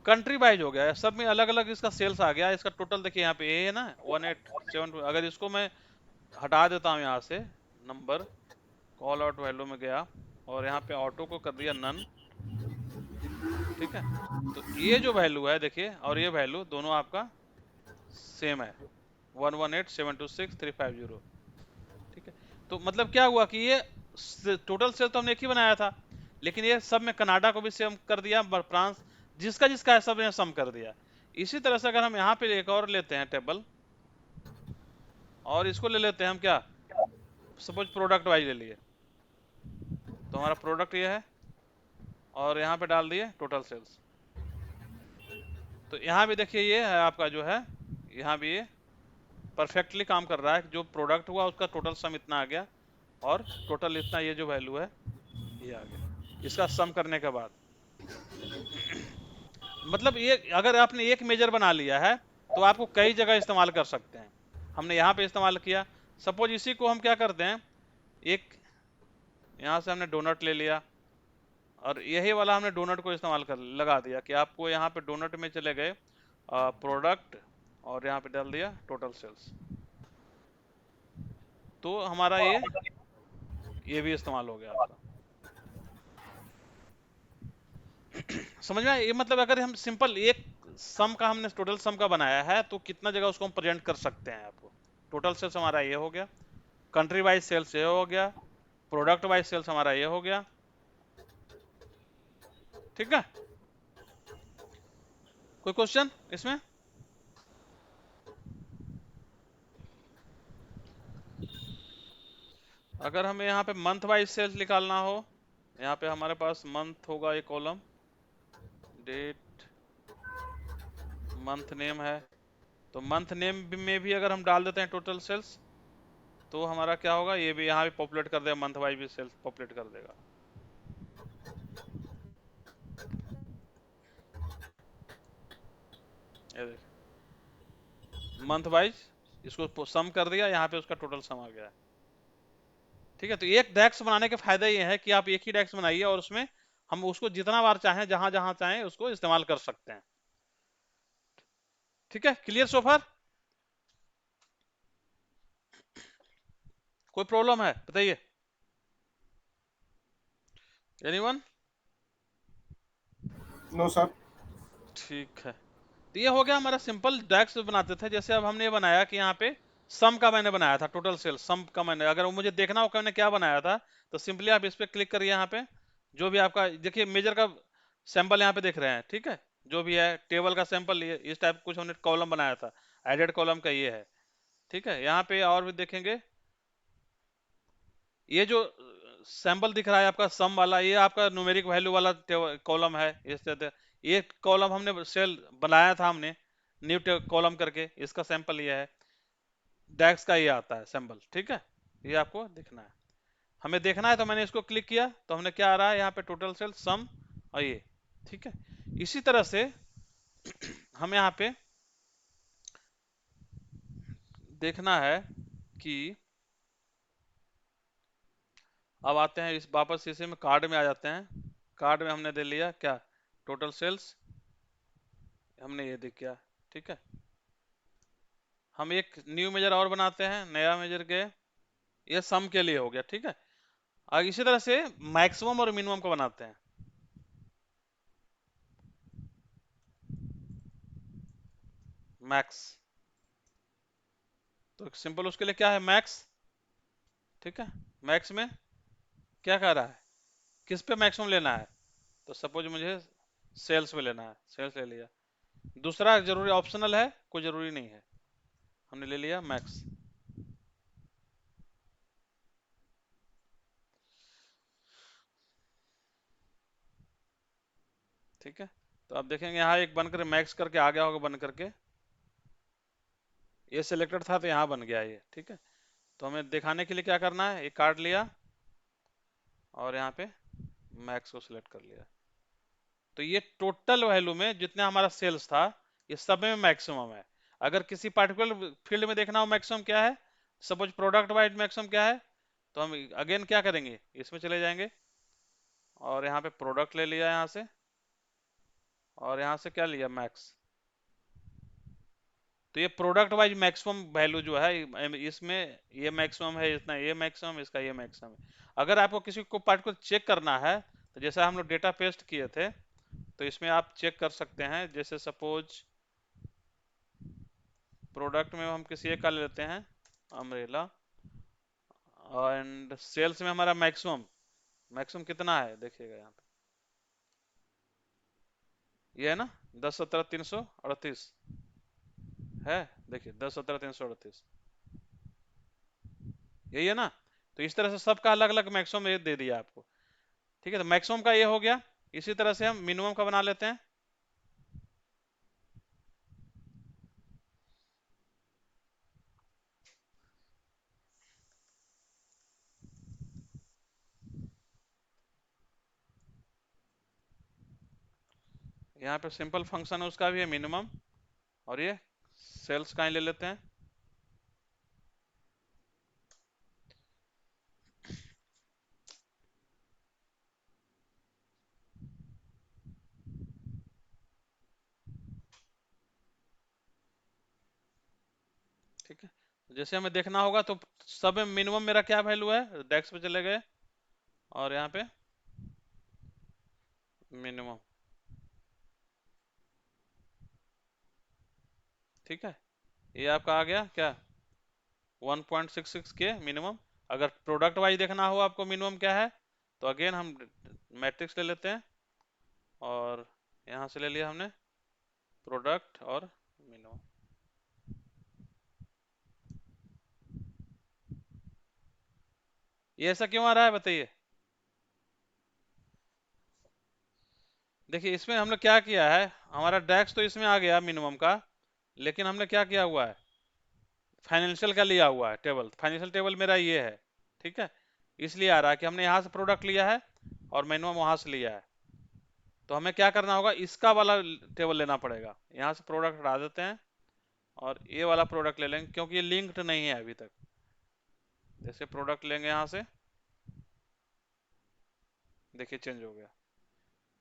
कंट्री वाइज हो गया है, सब में अलग अलग इसका सेल्स आ गया। इसका टोटल देखिए यहाँ पे ए है ना 1872, अगर इसको मैं हटा देता हूँ यहाँ से नंबर कॉल आउट वैल्यू में गया और यहाँ पे ऑटो को कर दिया नन, ठीक है। तो ये जो वैल्यू है देखिए और ये वैल्यू दोनों आपका सेम है 118726350, ठीक है। तो मतलब क्या हुआ कि ये टोटल सेल तो हमने एक ही बनाया था, लेकिन ये सब में कनाडा को भी सेम कर दिया, फ्रांस जिसका जिसका है सब ने सम कर दिया। इसी तरह से अगर हम यहाँ पे एक और लेते हैं टेबल और इसको ले लेते हैं हम क्या, सपोज प्रोडक्ट वाइज ले लिए, तो हमारा प्रोडक्ट ये है और यहाँ पे डाल दिए टोटल सेल्स। तो यहाँ भी देखिए ये है आपका जो है, यहाँ भी ये परफेक्टली काम कर रहा है, जो प्रोडक्ट हुआ उसका टोटल सम इतना आ गया और टोटल इतना ये जो वैल्यू है ये आ गया इसका सम करने के बाद। मतलब ये अगर आपने एक मेजर बना लिया है तो आपको कई जगह इस्तेमाल कर सकते हैं। हमने यहाँ पे इस्तेमाल किया, सपोज इसी को हम क्या करते हैं, एक यहाँ से हमने डोनट ले लिया और यही वाला हमने डोनट को इस्तेमाल कर लगा दिया कि आपको यहाँ पे डोनट में चले गए प्रोडक्ट और यहाँ पे डाल दिया टोटल सेल्स, तो हमारा ये भी इस्तेमाल हो गया आपका। समझ में आया? ये मतलब अगर हम सिंपल एक सम का हमने टोटल सम का बनाया है तो कितना जगह उसको हम प्रेजेंट कर सकते हैं आपको। टोटल सेल्स हमारा ये हो गया, कंट्री वाइज सेल्स ये हो गया, प्रोडक्ट वाइज सेल्स हमारा ये हो गया, ठीक है। कोई क्वेश्चन इसमें? अगर हमें यहाँ पे मंथ वाइज सेल्स निकालना हो, यहाँ पे हमारे पास मंथ होगा ये कॉलम, डेट मंथ नेम है, तो मंथ नेम में भी अगर हम डाल देते हैं टोटल सेल्स तो हमारा क्या होगा, ये भी यहाँ भी पॉपुलेट कर देगा, मंथ वाइज भी सेल्स पॉपुलेट कर देगा। ये देखिए मंथ वाइज इसको सम कर दिया, यहाँ पे उसका टोटल सम आ गया है, ठीक है। तो एक डेक्स बनाने के फायदा ये है कि आप एक ही डेक्स बनाइए और उसमें हम उसको जितना बार चाहें जहां जहां चाहें उसको इस्तेमाल कर सकते हैं, ठीक है। क्लियर सो फार? कोई प्रॉब्लम है बताइए, एनीवन? No sir. ठीक है, तो ये हो गया हमारा सिंपल डेक्स बनाते थे। जैसे अब हमने ये बनाया कि यहाँ पे सम का मैंने बनाया था, टोटल सेल सम का मैंने, अगर वो मुझे देखना हो कि मैंने क्या बनाया था तो सिंपली आप इस पे क्लिक करिए, यहाँ पे जो भी आपका देखिए मेजर का सैंपल यहाँ पे देख रहे हैं, ठीक है। जो भी है टेबल का सैंपल इस टाइप कुछ हमने कॉलम बनाया था, एडेड कॉलम का ये है, ठीक है। यहाँ पे और भी देखेंगे, ये जो सैंपल दिख रहा है आपका सम वाला, ये आपका न्यूमेरिक वैल्यू वाला कॉलम है। इस तरह ये कॉलम हमने सेल बनाया था हमने न्यू कॉलम करके, इसका सैंपल ये है, डेक्स का ये आता है सैंपल, ठीक है। ये आपको दिखना है, हमें देखना है तो मैंने इसको क्लिक किया तो हमने क्या आ रहा है यहाँ पे टोटल सेल सम और ये, ठीक है। इसी तरह से हम यहाँ पे देखना है कि अब आते हैं इस वापस इसी में कार्ड में आ जाते हैं। कार्ड में हमने दे लिया क्या, टोटल सेल्स, हमने ये देख किया, ठीक है। हम एक न्यू मेजर और बनाते हैं, नया मेजर के, ये सम के लिए हो गया, ठीक है। और इसी तरह से मैक्सिमम और मिनिमम को बनाते हैं। मैक्स, तो सिंपल उसके लिए क्या है, मैक्स, ठीक है। मैक्स में क्या कह रहा है, किस पे मैक्सिमम लेना है, तो सपोज मुझे सेल्स पे लेना है, सेल्स ले लिया। दूसरा जरूरी ऑप्शनल है, कोई जरूरी नहीं है, हमने ले लिया मैक्स, ठीक है। तो आप देखेंगे यहाँ एक बनकर मैक्स करके आ गया होगा, बन करके ये सिलेक्टेड था तो यहाँ बन गया ये, ठीक है। तो हमें दिखाने के लिए क्या करना है, एक कार्ड लिया और यहाँ पे मैक्स को सिलेक्ट कर लिया, तो ये टोटल वैल्यू में जितने हमारा सेल्स था ये सब में मैक्सिमम है। अगर किसी पार्टिकुलर फील्ड में देखना हो मैक्सिमम क्या है, सपोज प्रोडक्ट वाइज मैक्सिमम क्या है, तो हम अगेन क्या करेंगे, इसमें चले जाएंगे और यहाँ पे प्रोडक्ट ले लिया यहाँ से और यहाँ से क्या लिया मैक्स, तो ये प्रोडक्ट वाइज मैक्सिमम वैल्यू जो है इसमें ये मैक्सिमम है, इतना ये मैक्सिमम, इसका ये मैक्सिमम है। अगर आपको किसी को पार्टिकुलर चेक करना है तो जैसे हम लोग डेटा पेस्ट किए थे, तो इसमें आप चेक कर सकते हैं। जैसे सपोज प्रोडक्ट में हम किसी एक का ले लेते हैं, अम्ब्रेला, एंड सेल्स में हमारा मैक्सिमम मैक्सिमम कितना है देखिएगा यहाँ पे, ये है ना 10, 17, 338 है। देखिए 10, 17, 338 यही है ना। तो इस तरह से सबका अलग अलग मैक्सिमम ये दे दिया आपको। ठीक है, तो मैक्सिमम का ये हो गया। इसी तरह से हम मिनिमम का बना लेते हैं। यहाँ पे सिंपल फंक्शन है उसका भी है मिनिमम, और ये सेल्स का ही ले लेते हैं। ठीक है, जैसे हमें देखना होगा तो सब में मिनिमम मेरा क्या वैल्यू है, डेक्स पे चले गए और यहाँ पे मिनिमम। ठीक है, ये आपका आ गया क्या 1.66 के मिनिमम। अगर प्रोडक्ट वाइज देखना हो आपको मिनिमम क्या है, तो अगेन हम मैट्रिक्स ले लेते हैं और यहाँ से ले लिया हमने प्रोडक्ट और मिनिमम। ये ऐसा क्यों आ रहा है बताइए। देखिए इसमें हमने क्या किया है, हमारा डैक्स तो इसमें आ गया मिनिमम का, लेकिन हमने क्या किया हुआ है, फाइनेंशियल का लिया हुआ है टेबल। फाइनेंशियल टेबल मेरा ये है। ठीक है, इसलिए आ रहा है कि हमने यहाँ से प्रोडक्ट लिया है और मिनिमम वहां से लिया है। तो हमें क्या करना होगा, इसका वाला टेबल लेना पड़ेगा। यहाँ से प्रोडक्ट हटा देते हैं और ये वाला प्रोडक्ट ले लेंगे, क्योंकि ये लिंक्ड नहीं है अभी तक। जैसे प्रोडक्ट लेंगे यहाँ से, देखिए चेंज हो गया।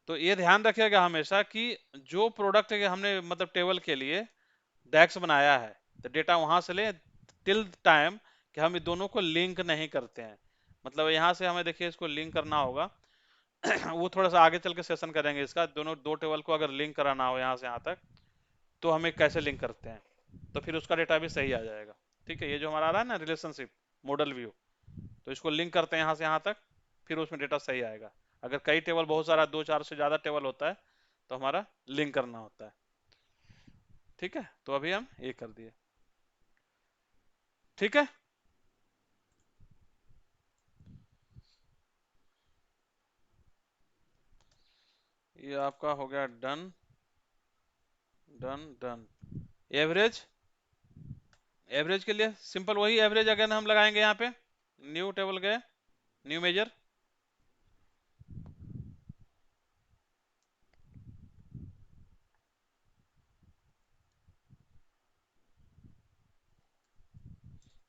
तो ये ध्यान रखिएगा हमेशा कि जो प्रोडक्ट हमने मतलब टेबल के लिए डैक्स बनाया है, तो डेटा वहां से ले टिल टाइम कि हम इन दोनों को लिंक नहीं करते हैं। मतलब यहाँ से हमें देखिए इसको लिंक करना होगा। वो थोड़ा सा आगे चल के सेशन करेंगे इसका, दोनों दो टेबल को अगर लिंक कराना हो यहाँ से यहाँ तक, तो हमें कैसे लिंक करते हैं, तो फिर उसका डेटा भी सही आ जाएगा। ठीक है, ये जो हमारा आ रहा है ना रिलेशनशिप मॉडल व्यू, तो इसको लिंक करते हैं यहाँ से यहाँ तक, फिर उसमें डेटा सही आएगा। अगर कई टेबल बहुत सारा 2, 4 से ज्यादा टेबल होता है, तो हमारा लिंक करना होता है। ठीक है, तो अभी हम ये कर दिए। ठीक है, ये आपका हो गया done done done. Average, average के लिए सिंपल वही एवरेज अगेन हम लगाएंगे यहाँ पे। न्यू टेबल गए, न्यू मेजर,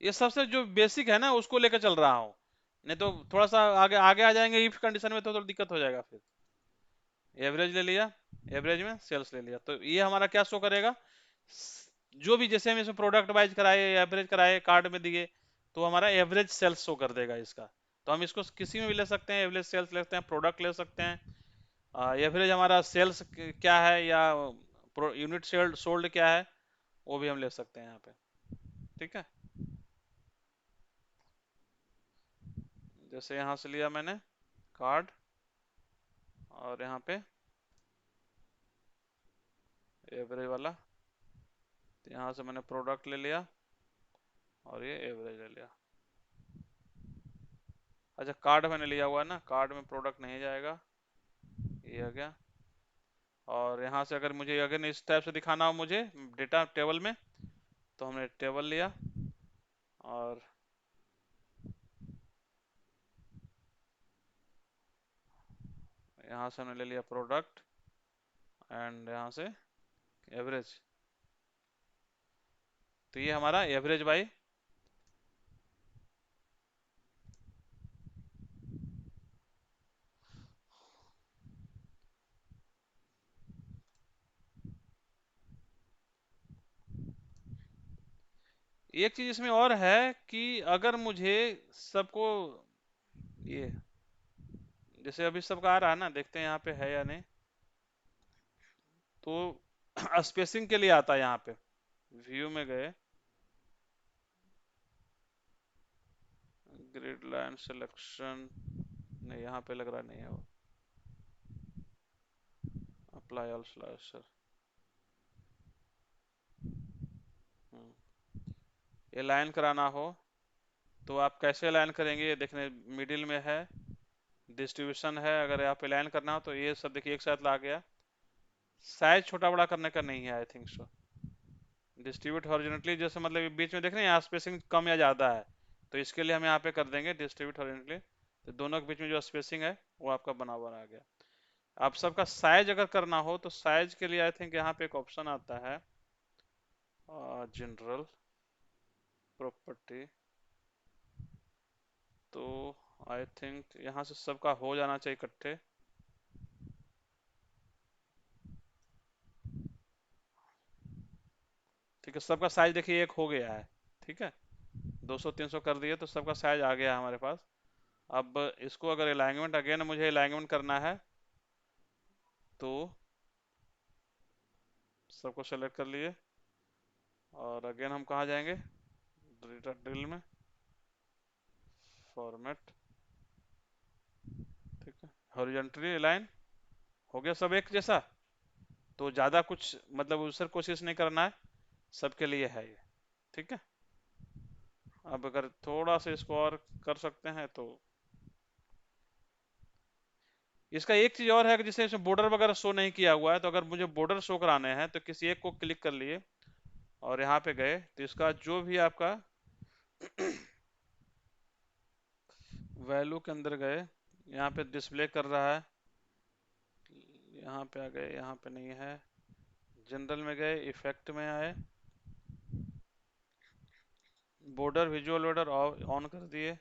ये सबसे जो बेसिक है ना उसको लेकर चल रहा हूँ। नहीं तो थोड़ा सा आगे आगे आ जाएंगे इफ कंडीशन में, तो थोड़ा दिक्कत हो जाएगा फिर। एवरेज ले लिया, एवरेज में सेल्स ले लिया, तो ये हमारा क्या शो करेगा, जो भी जैसे हम इसमें प्रोडक्ट वाइज कराए, एवरेज कराए, कार्ड में दिए, तो हमारा एवरेज सेल्स शो कर देगा इसका। तो हम इसको किसी में भी ले सकते हैं, एवरेज सेल्स ले सकते हैं, प्रोडक्ट ले सकते हैं, एवरेज हमारा सेल्स क्या है या यूनिट सेल्ड सोल्ड क्या है, वो भी हम ले सकते हैं यहाँ पे। ठीक है, जैसे यहाँ से लिया मैंने कार्ड और यहाँ पे एवरेज वाला, तो यहाँ से मैंने प्रोडक्ट ले लिया और ये एवरेज ले लिया। अच्छा, कार्ड मैंने लिया हुआ है ना, कार्ड में प्रोडक्ट नहीं जाएगा, ये आ गया। और यहाँ से अगर मुझे अगर इस टाइप से दिखाना हो मुझे डेटा टेबल में, तो हमने टेबल लिया और यहाँ से हमने ले लिया प्रोडक्ट एंड यहाँ से एवरेज। तो ये हमारा एवरेज बाई एक चीज इसमें और है कि अगर मुझे सबको ये जैसे अभी सबका आ रहा है ना, देखते हैं यहाँ पे है या नहीं। तो स्पेसिंग के लिए आता है यहाँ पे, व्यू में गए, ग्रिड लाइन सिलेक्शन, नहीं यहाँ पे लग रहा नहीं है वो, अप्लाई ऑल स्लाइसर। ये लाइन कराना हो तो आप कैसे लाइन करेंगे, ये देखने मिडिल में है, डिस्ट्रीब्यूशन है। अगर यहाँ पे लाइन करना हो तो ये सब देखिए एक साथ ला गया। साइज छोटा बड़ा करने का नहीं है, I think so. Distribute horizontally, जैसे मतलब ये बीच में देख रहे हैं यहाँ स्पेसिंग कम या ज़्यादा है, तो इसके लिए हम यहाँ पे कर देंगे डिस्ट्रीब्यूट हॉरिजॉन्टली। तो दोनों के बीच में जो स्पेसिंग है वो आपका बना बना आ गया। आप सबका साइज अगर करना हो तो साइज के लिए आई थिंक यहाँ पे एक ऑप्शन आता है, जनरल प्रॉपर्टी। तो आई थिंक यहाँ से सबका हो जाना चाहिए इकट्ठे। ठीक है, सबका साइज देखिए एक हो गया है। ठीक है, 200-300 कर दिए तो सबका साइज आ गया है हमारे पास। अब इसको अगर अलाइनमेंट, अगेन मुझे अलाइनमेंट करना है तो सबको सेलेक्ट कर लिए, और अगेन हम कहाँ जाएंगे, ड्रिल में, फॉर्मेट। ठीक है, हॉरिजॉन्टली अलाइन हो गया सब एक जैसा। तो ज़्यादा कुछ मतलब उससे कोशिश नहीं करना है, सबके लिए है ये। ठीक है, अब अगर थोड़ा सा इसको और कर सकते हैं तो इसका एक चीज और है कि जिसे इसमें बॉर्डर वगैरह शो नहीं किया हुआ है, तो अगर मुझे बॉर्डर शो कराने हैं तो किसी एक को क्लिक कर लिए और यहाँ पे गए तो इसका जो भी आपका वैल्यू के अंदर गए, यहाँ पे डिस्प्ले कर रहा है, यहाँ पे आ गए, यहाँ पे नहीं है, जनरल में गए, इफेक्ट में आए, बॉर्डर विजुअल बॉर्डर ऑन कर दिए।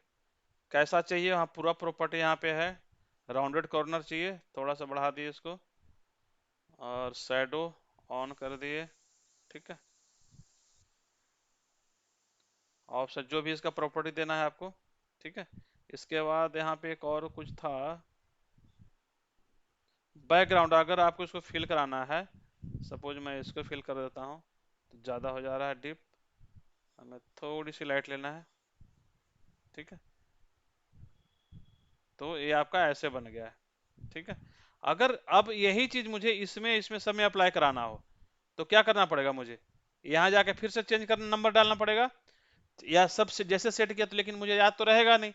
कैसा चाहिए, वहाँ पूरा प्रॉपर्टी यहाँ पे है, राउंडेड कॉर्नर चाहिए, थोड़ा सा बढ़ा दिए इसको, और शैडो ऑन कर दिए। ठीक है, ऑप्शन जो भी इसका प्रॉपर्टी देना है आपको। ठीक है, इसके बाद यहाँ पे एक और कुछ था, बैकग्राउंड, अगर आपको इसको फिल कराना है, सपोज मैं इसको फिल कर देता हूँ तो ज़्यादा हो जा रहा है डिप, हमें थोड़ी सी लाइट लेना है। ठीक है, तो ये आपका ऐसे बन गया है। ठीक है, अगर अब यही चीज मुझे इसमें इसमें सब में अप्लाई कराना हो तो क्या करना पड़ेगा, मुझे यहाँ जाके फिर से चेंज करना, नंबर डालना पड़ेगा, या सब से जैसे सेट किया तो, लेकिन मुझे याद तो रहेगा नहीं।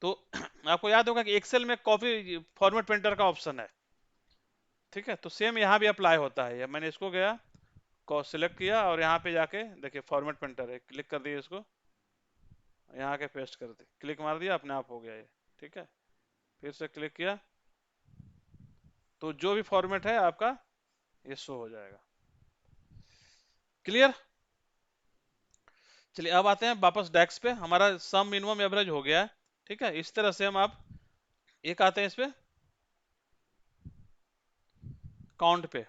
तो आपको याद होगा कि एक्सेल में कॉपी फॉर्मेट प्रिंटर का ऑप्शन है। ठीक है, तो सेम यहाँ भी अप्लाई होता है। मैंने इसको गया को सिलेक्ट किया और यहाँ पे जाके देखिए फॉर्मेट प्रिंटर है, क्लिक कर दिए इसको, यहाँ के पेस्ट कर दी, क्लिक मार दिया, अपने आप हो गया ये। ठीक है, फिर से क्लिक किया तो जो भी फॉर्मेट है आपका ये शो हो जाएगा। क्लियर। चलिए अब आते हैं वापस डेक्स पे, हमारा सम मिनिमम एवरेज हो गया है। ठीक है, इस तरह से हम आप एक आते हैं इस पे काउंट पे,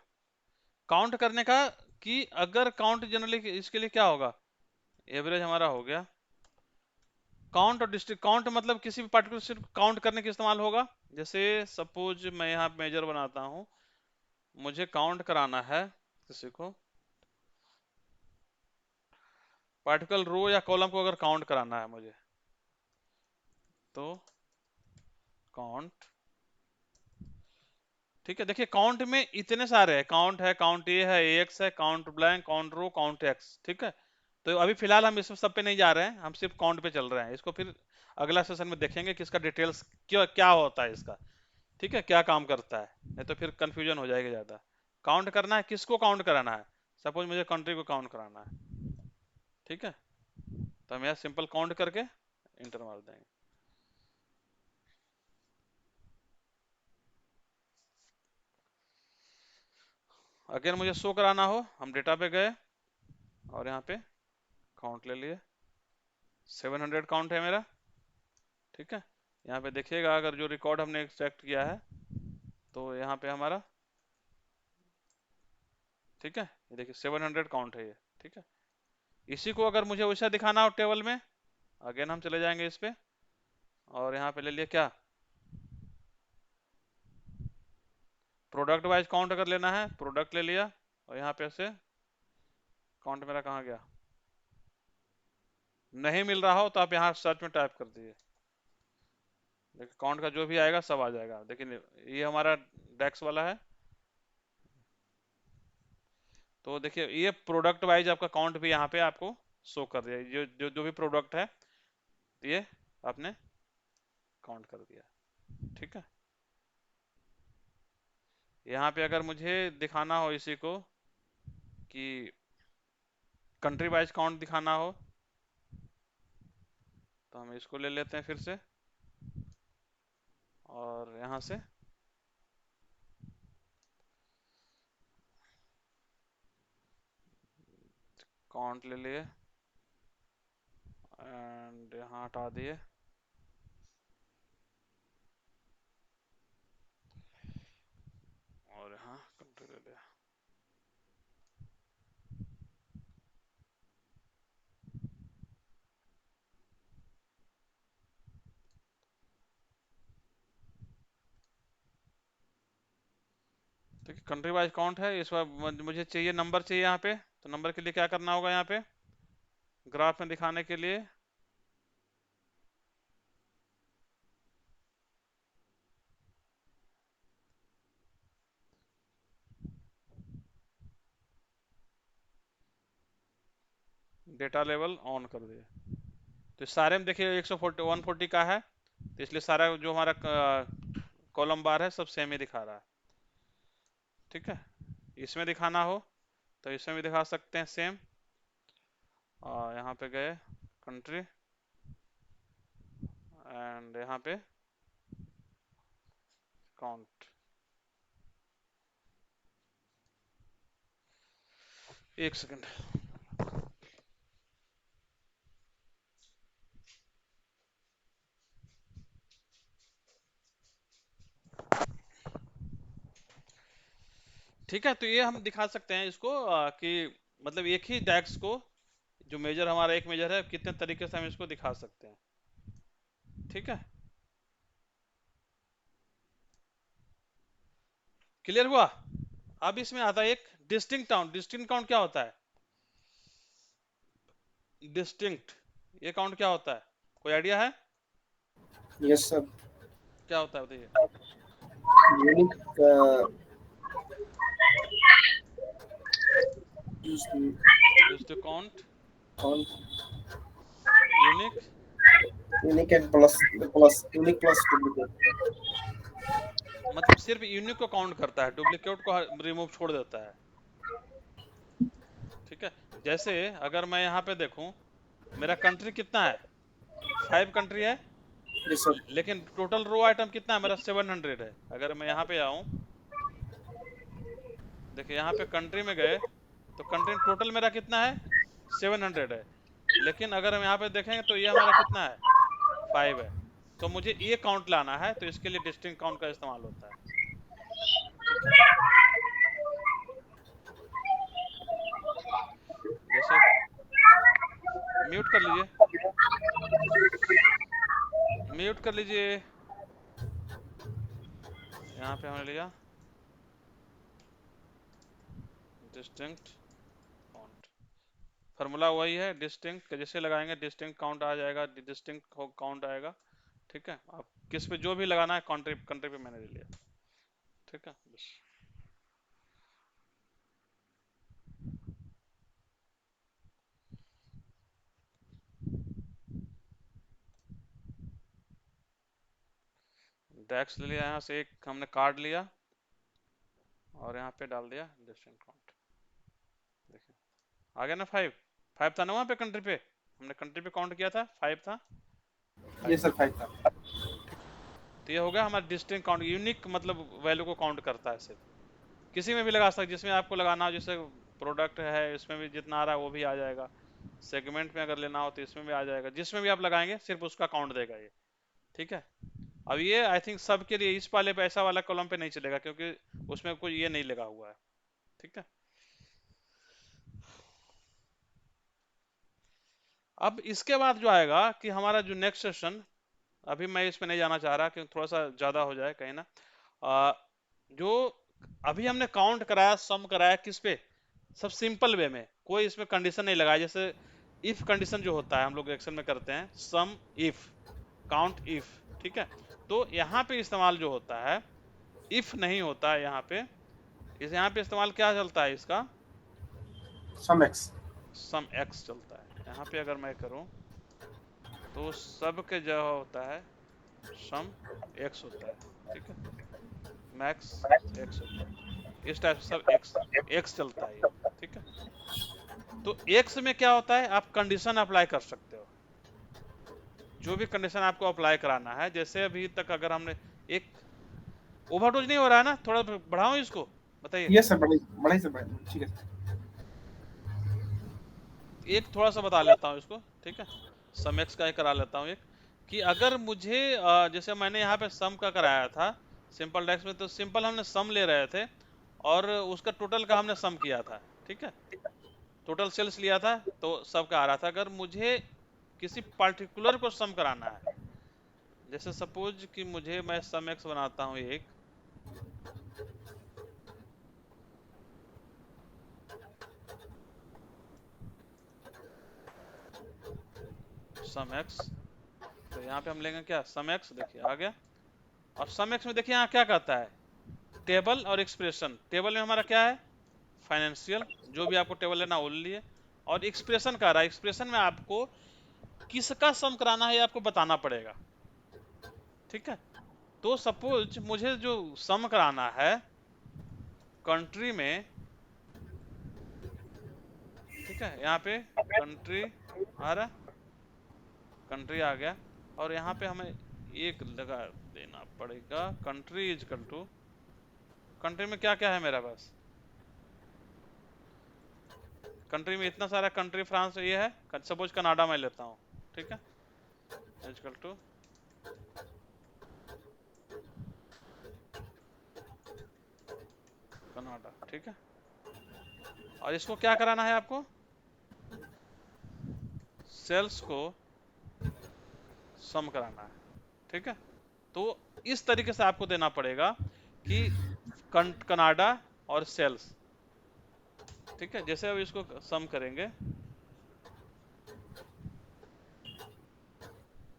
काउंट करने का कि अगर काउंट जनरली इसके लिए क्या होगा, एवरेज हमारा हो गया। काउंट और डिस्ट्रिक्ट, काउंट मतलब किसी भी पार्टिकुलर सिर्फ काउंट करने के इस्तेमाल होगा। जैसे सपोज मैं यहाँ मेजर बनाता हूँ, मुझे काउंट कराना है किसी को, पार्टिकल रो या कॉलम को अगर काउंट कराना है मुझे, तो काउंट। ठीक है, देखिए काउंट में इतने सारे हैं, काउंट है, काउंट ए है, एक्स है, काउंट ब्लैंक, काउंट रो, काउंट एक्स। ठीक है, तो अभी फिलहाल हम इस सब पे नहीं जा रहे हैं, हम सिर्फ काउंट पे चल रहे हैं। इसको फिर अगला सेशन में देखेंगे कि इसका डिटेल्स क्या क्या होता है इसका। ठीक है, क्या काम करता है, नहीं तो फिर कंफ्यूजन हो जाएगा ज़्यादा। काउंट करना है, किसको काउंट कराना है, सपोज मुझे कंट्री को काउंट कराना है। ठीक है, तो हम यहाँ सिंपल काउंट करके इंटर मार देंगे। अगर मुझे शो कराना हो, हम डेटा पे गए और यहाँ पे काउंट ले लिए, 700 काउंट है मेरा। ठीक है, यहाँ पे देखिएगा अगर जो रिकॉर्ड हमने एक्सट्रैक्ट किया है तो यहाँ पे हमारा, ठीक है, ये देखिए 700 काउंट है ये। ठीक है, इसी को अगर मुझे वैसा दिखाना हो टेबल में, अगेन हम चले जाएंगे इस पे और यहाँ पे ले लिया क्या, प्रोडक्ट वाइज काउंट अगर लेना है प्रोडक्ट ले लिया और यहाँ पे से काउंट मेरा कहाँ गया, नहीं मिल रहा हो तो आप यहाँ सर्च में टाइप कर दीजिए, देखिए काउंट का जो भी आएगा सब आ जाएगा। देखिए ये हमारा डेक्स वाला है, तो देखिए ये प्रोडक्ट वाइज आपका काउंट भी यहाँ पे आपको शो कर दिया, जो भी प्रोडक्ट है ये आपने काउंट कर दिया। ठीक है, यहाँ पे अगर मुझे दिखाना हो इसी को कि कंट्री वाइज काउंट दिखाना हो तो हम इसको ले लेते हैं फिर से और यहाँ से काउंट ले लिए एंड यहाँ हटा दिए, और यहाँ कंट्री ले लिया। देखिए कंट्री वाइज काउंट है, इस बार मुझे चाहिए नंबर चाहिए यहाँ पे, तो नंबर के लिए क्या करना होगा, यहाँ पे ग्राफ में दिखाने के लिए डेटा लेवल ऑन कर दिए, तो सारे में देखिए 140 140 का है, तो इसलिए सारा जो हमारा कॉलम बार है सब सेम ही दिखा रहा है। ठीक है, इसमें दिखाना हो तो इसमें भी दिखा सकते हैं सेम, और यहाँ पे गए कंट्री एंड यहाँ पे काउंट, एक सेकंड। ठीक है, तो ये हम दिखा सकते हैं इसको कि मतलब एक ही डैक्स को जो मेजर हमारा एक मेजर है कितने तरीके से हम इसको दिखा सकते हैं। ठीक है, क्लियर हुआ। अब इसमें आता है एक डिस्टिंक्ट काउंट। डिस्टिंक्ट काउंट क्या होता है, डिस्टिंक्ट ये काउंट क्या होता है, कोई आइडिया है? यस सर, क्या होता है बताइए। Unique is to count count unique unique and plus plus unique plus duplicate, मतलब सिर्फ यूनिक को काउंट करता है, डुप्लीकेट को रिमूव छोड़ देता है। ठीक है, जैसे अगर मैं यहाँ पे देखूं मेरा कंट्री कितना है, 5 कंट्री है, यस सर, लेकिन टोटल रो आइटम कितना है मेरा 700 है। अगर मैं यहाँ पे आऊं, देखिए यहाँ पे कंट्री में गए तो कंट्री टोटल मेरा कितना है 700 है, लेकिन अगर हम यहाँ पे देखेंगे तो ये हमारा कितना है 5 है, तो मुझे ये काउंट लाना है, तो इसके लिए डिस्टिंक्ट काउंट का इस्तेमाल होता है। ठीक है, जैसे म्यूट कर लीजिए, म्यूट कर लीजिए, यहाँ पे हमने लिया डिस्टिंक्ट काउंट, फार्मूला वही है डिस्टिंक्ट, जैसे लगाएंगे डिस्टिंक्ट काउंट आ जाएगा, डिस्टिंक्ट काउंट आएगा। ठीक है, आप किस पे जो भी लगाना है, कंट्री कंट्री पे मैंने ले लिया। ठीक है, बस डैक्स ले लिया, यहाँ से एक हमने कार्ड लिया और यहाँ पे डाल दिया डिस्टिंक्ट काउंट। देखिए आ गया ना 5, 5 था ना वहाँ पे कंट्री पे, हमने कंट्री पे काउंट किया था 5 था। यस सर 5 था। ठीक, तो ये हो गया हमारा डिस्टिंक्ट काउंट, यूनिक मतलब वैल्यू को काउंट करता है सिर्फ, किसी में भी लगा सकते, जिसमें आपको लगाना हो, जैसे प्रोडक्ट है इसमें भी जितना आ रहा है वो भी आ जाएगा, सेगमेंट में अगर लेना हो तो इसमें भी आ जाएगा, जिसमें भी आप लगाएंगे सिर्फ उसका काउंट देगा ये। ठीक है, अब ये आई थिंक सबके लिए इस वाले पे ऐसा वाला कॉलम पे नहीं चलेगा क्योंकि उसमें कोई ये नहीं लगा हुआ है। ठीक है, अब इसके बाद जो आएगा कि हमारा जो नेक्स्ट सेशन, अभी मैं इसमें नहीं जाना चाह रहा क्योंकि थोड़ा सा ज्यादा हो जाए कहीं ना। जो अभी हमने काउंट कराया, सम कराया किस पे, सब सिंपल वे में, कोई इसमें कंडीशन नहीं लगाया। जैसे इफ कंडीशन जो होता है हम लोग एक्सेल में करते हैं, सम इफ, काउंट इफ, ठीक है। तो यहाँ पे इस्तेमाल जो होता है, इफ नहीं होता है यहाँ पे। यहाँ पे इस्तेमाल क्या चलता है इसका, सम एक्स। सम एक्स चलता है। यहाँ पे अगर मैं करूं तो सब के जो होता है सम एक्स होता है, ठीक है, मैक्स एक्स होता है। इस टाइप से सब एक्स एक्स चलता है ये, ठीक है। तो एक्स में क्या होता है, आप कंडीशन अप्लाई कर सकते हो, जो भी कंडीशन आपको अप्लाई कराना है। जैसे अभी तक अगर हमने एक, ओवरडोज नहीं हो रहा है ना, थोड़ा बढ़ाऊं इसको, बताइए। यस सर, बड़े से बड़े, ठीक है। एक थोड़ा सा बता लेता हूँ इसको, ठीक है, सम एक्स का ही करा लेता हूँ एक, कि अगर मुझे जैसे मैंने यहाँ पे सम का कराया था सिंपल डेक्स में, तो सिंपल हमने सम ले रहे थे और उसका टोटल का हमने सम किया था, ठीक है, टोटल सेल्स लिया था तो सब का आ रहा था। अगर मुझे किसी पर्टिकुलर को सम कराना है, जैसे सपोज कि मुझे, मैं सम एक्स बनाता हूँ एक, सम एक्स, तो यहाँ पे हम लेंगे क्या, सम एक्स, देखिए आ गया। और सम एक्स में देखिए यहाँ क्या कहता है, टेबल और एक्सप्रेशन। टेबल में हमारा क्या है, फाइनेंशियल, जो भी आपको टेबल लेना वो ले लिए। और एक्सप्रेशन का रहा है, एक्सप्रेशन में आपको किसका सम कराना है ये आपको बताना पड़ेगा, ठीक है। तो सपोज मुझे जो सम कराना है कंट्री में, ठीक है, यहाँ पे कंट्री आ रहा, कंट्री आ गया, और यहाँ पे हमें एक लगा देना पड़ेगा, country is equal to, country में क्या क्या है मेरा पास, कंट्री में इतना सारा कंट्री, फ्रांस ये है, सपोज कनाडा में लेता हूँ, ठीक है, इक्वल टू कनाडा, ठीक है। और इसको क्या कराना है आपको, सेल्स को सम कराना है, ठीक है। तो इस तरीके से आपको देना पड़ेगा कि कनाडा और सेल्स, ठीक है। जैसे अब इसको सम करेंगे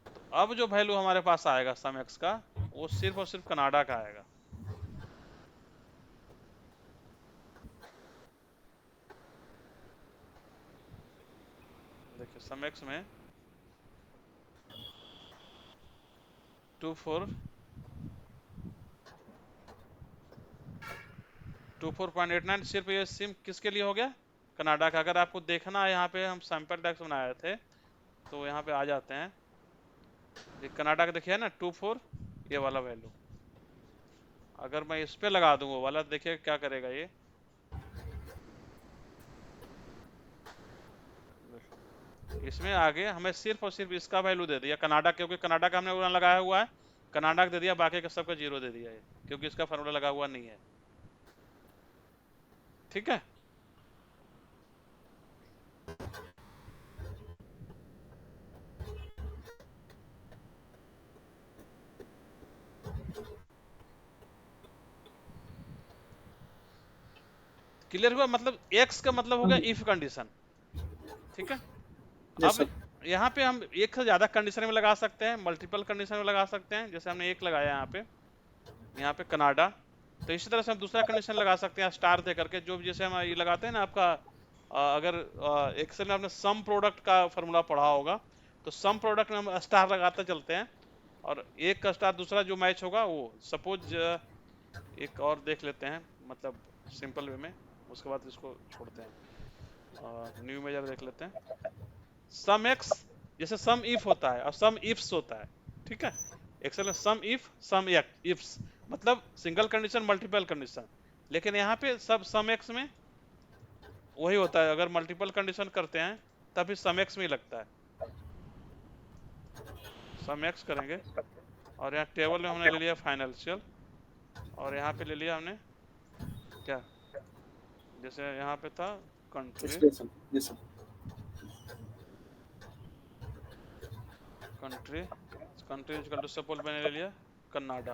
तो अब जो वैल्यू हमारे पास आएगा सम एक्स का, वो सिर्फ और सिर्फ कनाडा का आएगा। देखिए सम एक्स में 24.89 सिर्फ ये सिम किसके लिए हो गया, कनाडा का। अगर आपको देखना है, यहाँ पे हम सैंपल टैक्स बनाए थे, तो यहाँ पे आ जाते हैं, ये कनाडा का देखिए ना 24, ये वाला वैल्यू, अगर मैं इस पे लगा दूं वो वाला, देखिए क्या करेगा ये, इसमें आगे हमें सिर्फ और सिर्फ इसका वैल्यू दे दिया कनाडा, क्योंकि कनाडा का हमने उड़ान लगाया हुआ है, कनाडा का दे दिया, बाकी का सबका जीरो दे दिया है, क्योंकि इसका फार्मूला लगा हुआ नहीं है, ठीक है। क्लियर हुआ, मतलब एक्स का मतलब हो गया इफ कंडीशन, ठीक है। यस अब सर। यहाँ पे हम एक से ज्यादा कंडीशन में लगा सकते हैं, मल्टीपल कंडीशन में लगा सकते हैं, जैसे हमने एक लगाया यहाँ पे कनाडा, तो इसी तरह से हम दूसरा कंडीशन लगा सकते हैं स्टार दे करके, जो जैसे हम ये लगाते हैं ना आपका, अगर एक्सेल में आपने सम प्रोडक्ट का फॉर्मूला पढ़ा होगा, तो सम प्रोडक्ट में हम स्टार लगाते चलते हैं, और एक का स्टार दूसरा जो मैच होगा वो, सपोज एक और देख लेते हैं, मतलब सिंपल वे में, उसके बाद इसको छोड़ते हैं, न्यू मेजर देख लेते हैं। सम एक्स, जैसे सम इफ होता है और सम इफ्स होता है, ठीक है। एक्सेल में सम इफ, सम इफ्स, मतलब सिंगल कंडीशन मल्टीपल कंडीशन, लेकिन यहाँ पे सब सम एक्स में वही होता है, अगर मल्टीपल कंडीशन करते हैं तभी सम एक्स में ही लगता है। सम एक्स करेंगे, और यहाँ टेबल में हमने ले लिया फाइनेंशियल, और यहाँ पे ले लिया हमने क्या, जैसे यहाँ पे था country, expression, yes sir. Country, country equal to suppose मैंने ले लिया कनाडा,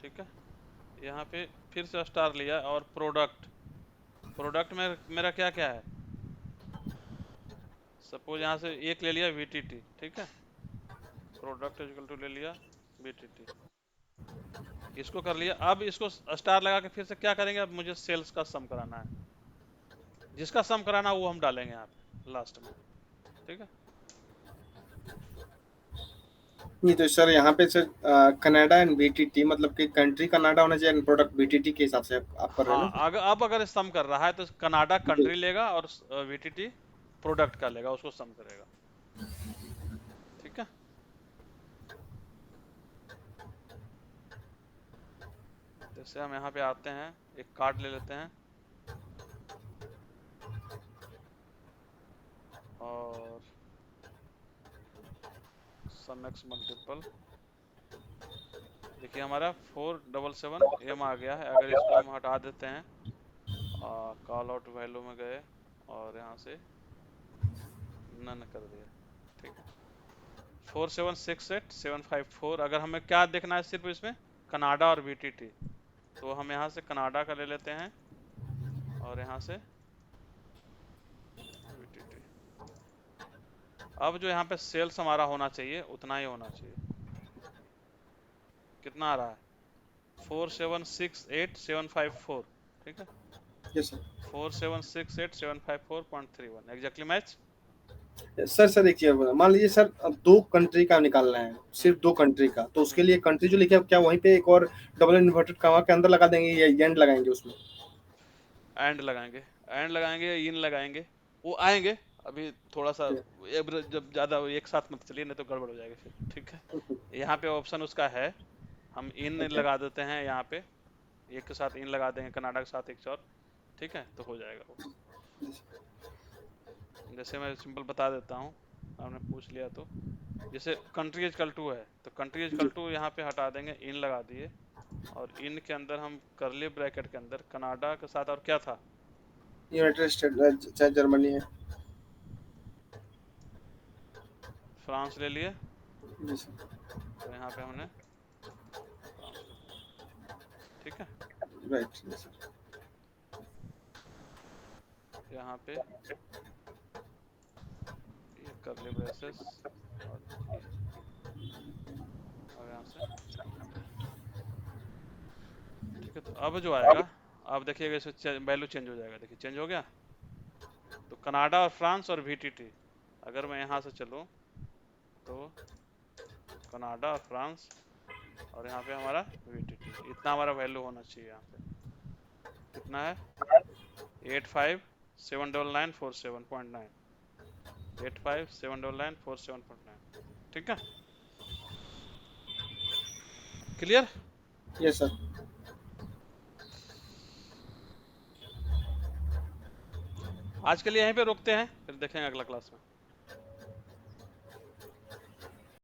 ठीक है। यहाँ पे फिर से स्टार लिया और प्रोडक्ट, प्रोडक्ट में मेरा क्या क्या है, सपोज यहाँ से एक ले लिया VTT, ठीक है। प्रोडक्ट इक्वल टू ले लिया VTT, इसको कर लिया। अब इसको स्टार लगा के फिर से क्या करेंगे, अब मुझे सेल्स का सम कराना है, जिसका सम कराना वो हम डालेंगे यहाँ पे लास्ट में, ठीक है। नहीं तो सर यहाँ पे सर कनाडा एंड बीटीटी मतलब कि कंट्री कनाडा होना चाहिए, प्रोडक्ट बीटीटी के हिसाब से आप कर रहे हैं हाँ, अब अगर सम कर रहा है तो कनाडा ना। कंट्री लेगा और VTT प्रोडक्ट का लेगा, उसको सम करेगा, ठीक है। जैसे हम यहाँ पे आते हैं, एक कार्ड ले लेते हैं और सम एक्स मल्टीपल, देखिए हमारा 477 M आ गया है। अगर इसको हम हटा देते हैं, कॉल आउट वैल्यू में गए और यहाँ से नन कर दिया, ठीक है। 4768754, अगर हमें क्या देखना है सिर्फ इसमें कनाडा और VTT, तो हम यहाँ से कनाडा का ले लेते हैं और यहाँ से VTT। अब जो यहाँ पे सेल्स हमारा होना चाहिए उतना ही होना चाहिए, कितना आ रहा है 4768754, ठीक है। Yes sir. 4768754.31 exactly match. Sir एक चीज मान लीजिए सर, अब 2 कंट्री का निकालना है, सिर्फ 2 कंट्री का, तो उसके लिए कंट्री जो लिखे क्या वहीं पे एक और डबल इन्वर्टेड कॉमा के अंदर लगा देंगे या एंड लगाएंगे उसमें? एंड लगाएंगे, एंड लगाएंगे, इन लगाएंगे, वो आएंगे। अभी थोड़ा सा जब ज्यादा एक साथ मत चलिए, नहीं तो गड़बड़ हो जाएगा फिर, ठीक है। यहाँ पे ऑप्शन उसका है, हम इन लगा देते हैं, यहाँ पे एक के साथ इन लगा देंगे, कनाडा के साथ एक और, ठीक है, तो हो जाएगा वो। जैसे मैं सिंपल बता देता हूँ, आपने पूछ लिया तो, जैसे कंट्री इक्वल टू है तो कंट्री इक्वल टू यहाँ पे हटा देंगे, इन लगा दिए और इन के अंदर हम करली ब्रैकेट के अंदर कनाडा के साथ और क्या था, यूनाइटेड स्टेट चाहे जर्मनी है, फ्रांस ले लिए, जी सर। तो यहाँ पे हमने फ्रांस लिख दिया, ठीक है। Right sir. यहाँ पे ये करली ब्रेसेस और ये, और यहाँ से, ठीक है। तो अब जो आएगा, अब देखिएगा इसमें वैल्यू चेंज हो जाएगा, देखिए चेंज हो गया। तो कनाडा और फ्रांस और VTT, अगर मैं यहाँ से चलूँ तो कनाडा और फ्रांस और यहाँ पे हमारा VTT, इतना हमारा वैल्यू होना चाहिए। यहाँ पे कितना है 857994.9, 857994.9, ठीक है। क्लियर? Yes sir. आज के लिए यहीं पे रोकते हैं, फिर देखेंगे अगला क्लास में।